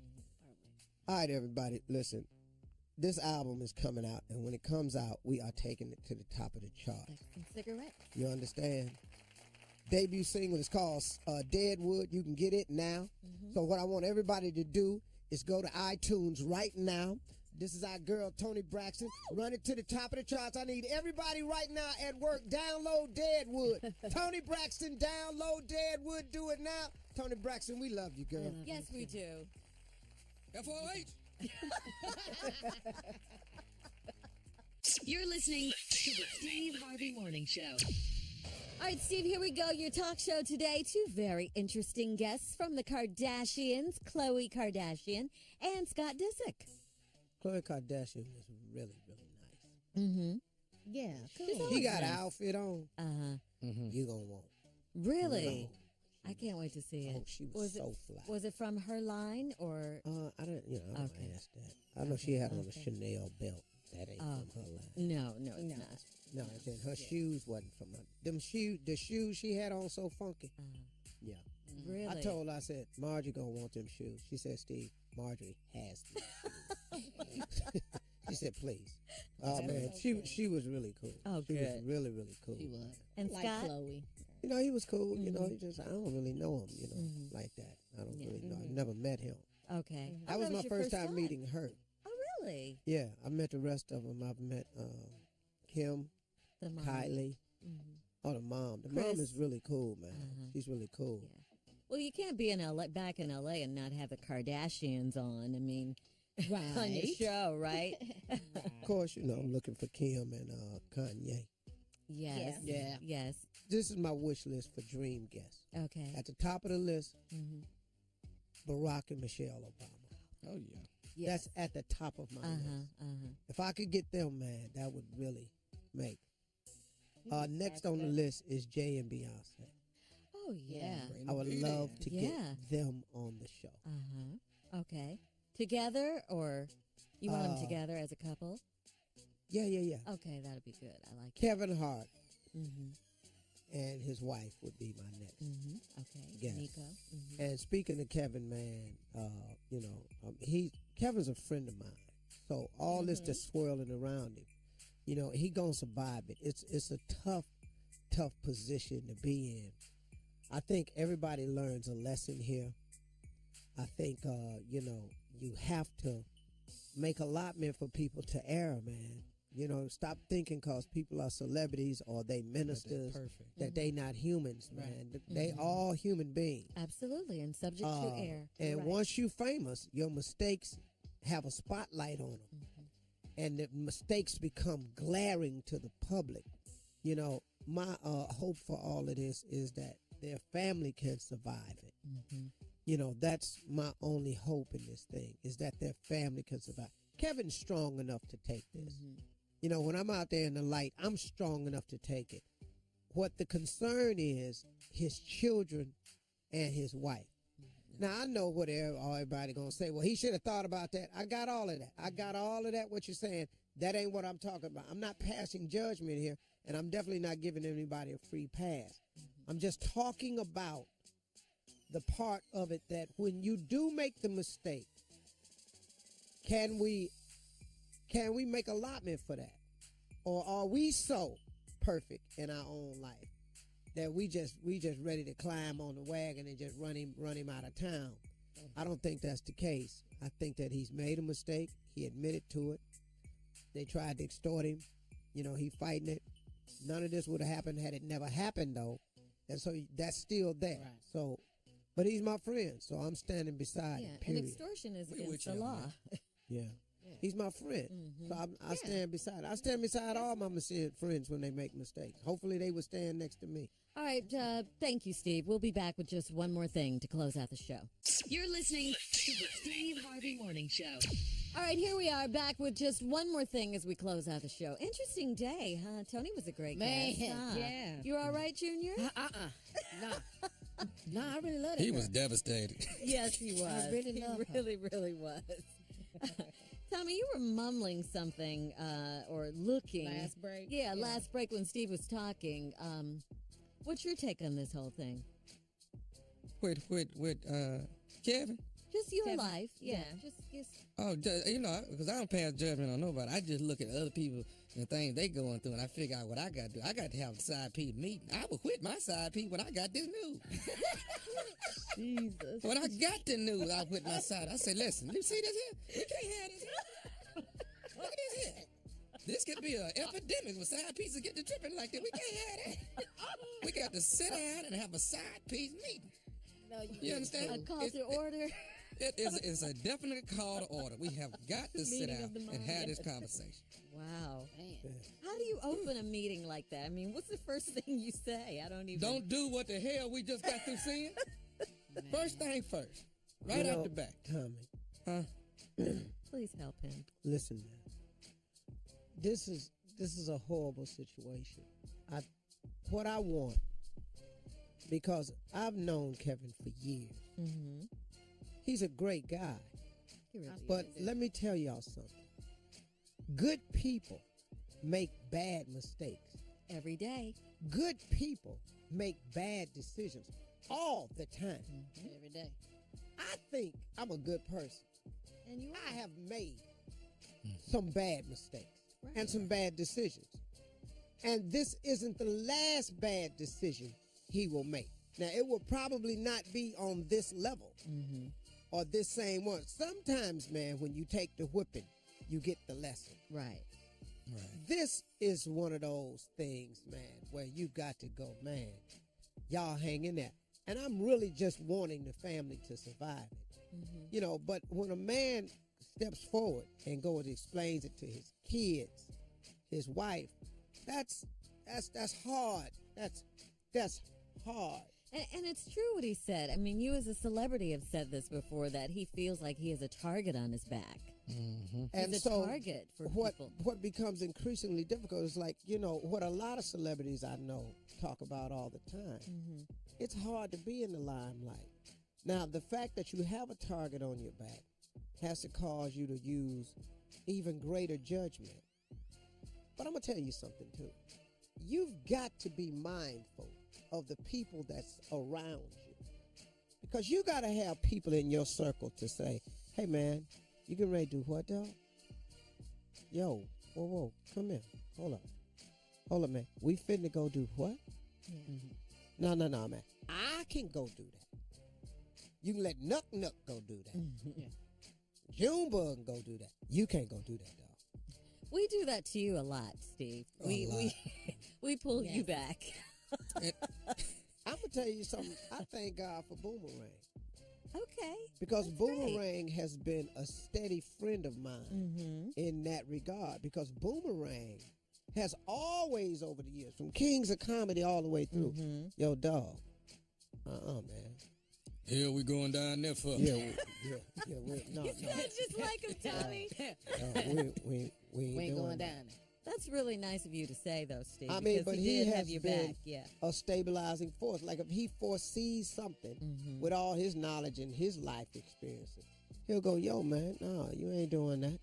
All right, everybody, listen. This album is coming out, and when it comes out, we are taking it to the top of the chart. Mexican cigarette. You understand? Debut single is called Deadwood. You can get it now. So what I want everybody to do is go to iTunes right now. This is our girl, Tony Braxton. Run it to the top of the charts. I need everybody right now at work. Download Deadwood. Tony Braxton, download Deadwood. Do it now. Tony Braxton, we love you, girl. Yes, we do. FOH. You're listening to the Steve Harvey Morning Show. All right, Steve, here we go. Your talk show today. Two very interesting guests from the Kardashians, Khloe Kardashian and Scott Disick. Khloe Kardashian was really, really nice. Mm-hmm. Yeah, cool. He got an outfit on. Uh-huh. You gonna want. Really? I can't wait to see it. Oh, she was so fly. Was it from her line or? I don't ask that. I know she had on a Chanel belt. That ain't from her line. No, it's not. No, her shoes wasn't from her. The shoes she had on so funky. Yeah. Really? I told her, I said, Margie gonna want them shoes. She said, Steve, Marjorie has them. She said, please. Oh, man. She was really cool. Oh, she good. was really, really cool. He was. And like Scott? Khloe. You know, he was cool. You know, I don't really know him, like that. I don't really know. I've never met him. Okay. That was my first time meeting her. Oh, really? Yeah, I met the rest of them. I've met Kim, The mom. Kylie. Oh, the mom. The Chris. mom is really cool, man. She's really cool. Yeah. Well, you can't be back in LA and not have the Kardashians on. I mean, on your show, right? Of course, I'm looking for Kim and Kanye. Yes. Yeah. Yes. This is my wish list for dream guests. Okay. At the top of the list, Barack and Michelle Obama. Oh, yeah. That's at the top of my list. If I could get them, man, that would really make. Next on the list is Jay and Beyonce. Oh, yeah. I would love to get them on the show. Okay. Together, or you want them together as a couple? Yeah. Okay, that'll be good. I like Kevin Hart it. and his wife would be my next. Okay. guest. Nico. And speaking of Kevin, man, Kevin's a friend of mine. So all this that's swirling around him, he gonna survive it. It's a tough position to be in. I think everybody learns a lesson here. I think you have to make allotment for people to err, man. Stop thinking because people are celebrities or they ministers that they not humans, man. They all human beings. Absolutely, and subject to error. And once you famous, your mistakes have a spotlight on them. And the mistakes become glaring to the public. My hope for all of this is that their family can survive it. That's my only hope in this thing, is that their family can survive. Kevin's strong enough to take this. When I'm out there in the light, I'm strong enough to take it. What the concern is, his children and his wife. Now, I know what everybody going to say. Well, he should have thought about that. I got all of that. What you're saying, that ain't what I'm talking about. I'm not passing judgment here, and I'm definitely not giving anybody a free pass. I'm just talking about the part of it that when you do make the mistake, can we make allotment for that? Or are we so perfect in our own life that we just ready to climb on the wagon and just run him out of town? I don't think that's the case. I think that he's made a mistake. He admitted to it. They tried to extort him. He fighting it. None of this would have happened had it never happened, though. And so that's still there. Right. So, but he's my friend, so I'm standing beside him, and extortion is against the law. Yeah. He's my friend. So I stand beside. I stand beside all my friends when they make mistakes. Hopefully they will stand next to me. All right. Thank you, Steve. We'll be back with just one more thing to close out the show. You're listening to the Steve Harvey Morning Show. All right, here we are back with just one more thing as we close out the show. Interesting day, huh? Tony was a great guest. Huh? Yeah. You all right, Junior? No, I really love it. He was devastated. Yes, he was. I really love He really was. Tommy, you were mumbling something or looking. Last break? Yeah, last break when Steve was talking. What's your take on this whole thing? With Kevin? Just your life. Yeah. Just. Oh, because I don't pass judgment on nobody. I just look at other people and things they going through, and I figure out what I got to do. I got to have a side piece meeting. I would quit my side piece when I got this news. Jesus. When I got the news, I quit my side. I said, listen, you see this here? We can't have this here. Look at this here. This could be an epidemic with side pieces get to tripping like that. We can't have that. We got to sit down and have a side piece meeting. No, you understand? A call to order. It's a definite call to order. We have got to sit Meeting down of the and have minds. this conversation. Wow. How do you open a meeting like that? I mean, what's the first thing you say? I don't even. Don't do what the hell we just got through seeing. First thing first. Right out the back. Tommy. Huh? Please help him. Listen, man. This is a horrible situation. What I want, because I've known Kevin for years. Mm-hmm. He's a great guy. He really But is. let me tell y'all something. Good people make bad mistakes. Every day. Good people make bad decisions all the time. Every day. I think I'm a good person. And you I have made some bad mistakes and some bad decisions. And this isn't the last bad decision he will make. Now, it will probably not be on this level or this same one. Sometimes, man, when you take the whipping, you get the lesson. Right. This is one of those things, man, where you got to go, man, y'all hang in there. And I'm really just wanting the family to survive it. You know, but when a man steps forward and goes and explains it to his kids, his wife, that's hard. That's hard. And it's true what he said. I mean, you as a celebrity have said this before, that he feels like he has a target on his back. And He's a so target for people. what becomes increasingly difficult is, like, you know, what a lot of celebrities I know talk about all the time. It's hard to be in the limelight. Now, the fact that you have a target on your back has to cause you to use even greater judgment. But I'm going to tell you something, too. You've got to be mindful of the people that's around you. Because you got to have people in your circle to say, hey, man, you getting ready to do what, dog? Yo, whoa, come here. Hold up, man. We finna go do what? No, man. I can go do that. You can let Nuck go do that. Junebug can go do that. You can't go do that, dog. We do that to you a lot, Steve. We pull you back. I'm gonna tell you something. I thank God for Boomerang. Okay. Because That's Boomerang has been a steady friend of mine in that regard. Because Boomerang has always, over the years, from Kings of Comedy all the way through, yo, dog, man. Hell, we going down there for? Yeah, no. You sound just like him, Tommy. No, we ain't going down there. That's really nice of you to say, though, Steve. I mean, because but he he did has have your been back. Yeah. a stabilizing force. Like, if he foresees something with all his knowledge and his life experiences, he'll go, yo, man, no, you ain't doing that.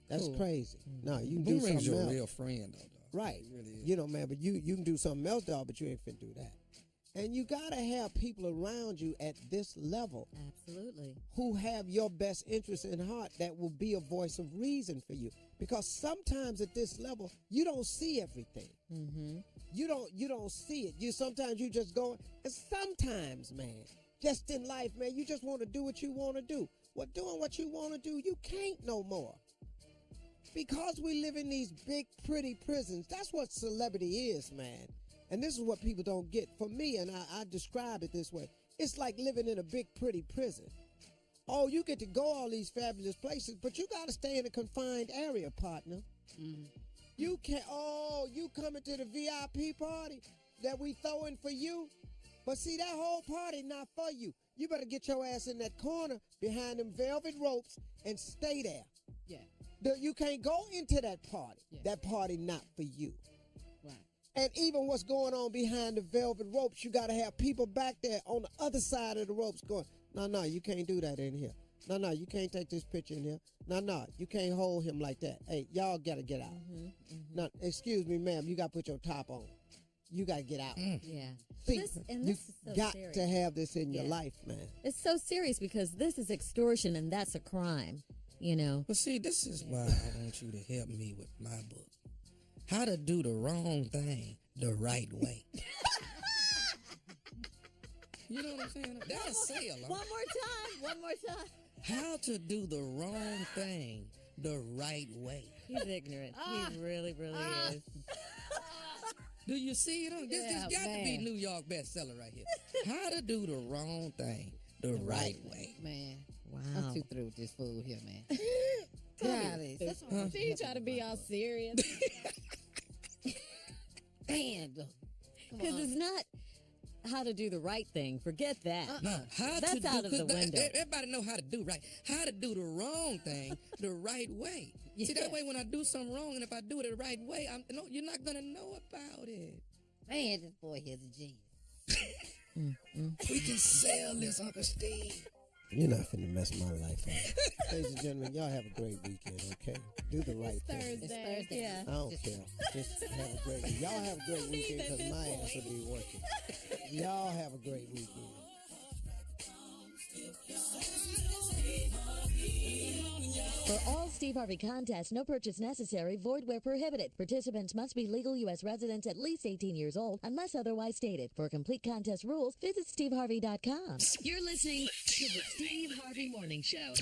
That's crazy. No, you can do something else. Boomerang's your real friend, though. Right. He really is. You know, man, but you can do something else, dog, but you ain't finna do that. And you got to have people around you at this level Absolutely. who have your best interests in heart, that will be a voice of reason for you. Because sometimes at this level, you don't see everything. You don't see it. Sometimes you just go, and sometimes, man, just in life, man, you just want to do what you want to do. Well, doing what you want to do, you can't no more. Because we live in these big, pretty prisons. That's what celebrity is, man. And this is what people don't get. For me, and I describe it this way, it's like living in a big, pretty prison. Oh, you get to go all these fabulous places, but you got to stay in a confined area, partner. You can't, you coming to the VIP party that we throwing for you? But see, that whole party not for you. You better get your ass in that corner behind them velvet ropes and stay there. Yeah. You can't go into that party. Yeah. That party not for you. Right. And even what's going on behind the velvet ropes, you got to have people back there on the other side of the ropes going, no, you can't do that in here. No, you can't take this picture in here. No, you can't hold him like that. Hey, y'all got to get out. Now, excuse me, ma'am, you got to put your top on. You got to get out. Yeah. See, This you is so got serious. to have this in your life, man. It's so serious because this is extortion and that's a crime, you know. Well, see, this is why I want you to help me with my book. How to do the wrong thing the right way. You know what I'm saying? That's a sale. One more time. How to do the wrong thing the right way. He's ignorant. He really, really is. Do you see it? This got to be New York bestseller right here. How to do the wrong thing the right way. Man, Wow. I'm too through with this fool here, man. Golly, that's all. She try to be all serious. Man, look. Because it's not how to do the right thing. Forget that. No, how That's to out do, of the 'cause window. Everybody know how to do right. How to do the wrong thing the right way. See, that way when I do something wrong, and if I do it the right way, you're not going to know about it. Man, this boy here's a genius. We can sell this, Uncle Steve. You're not finna mess my life up. Ladies and gentlemen, y'all have a great weekend, okay? Do the right thing. It's Thursday. Yeah. I don't care. Just have a great weekend. Y'all have a great weekend because my ass will be working. Y'all have a great weekend. For all Steve Harvey contests, no purchase necessary, void where prohibited. Participants must be legal U.S. residents at least 18 years old unless otherwise stated. For complete contest rules, visit steveharvey.com. You're listening to the Steve Harvey Morning Show.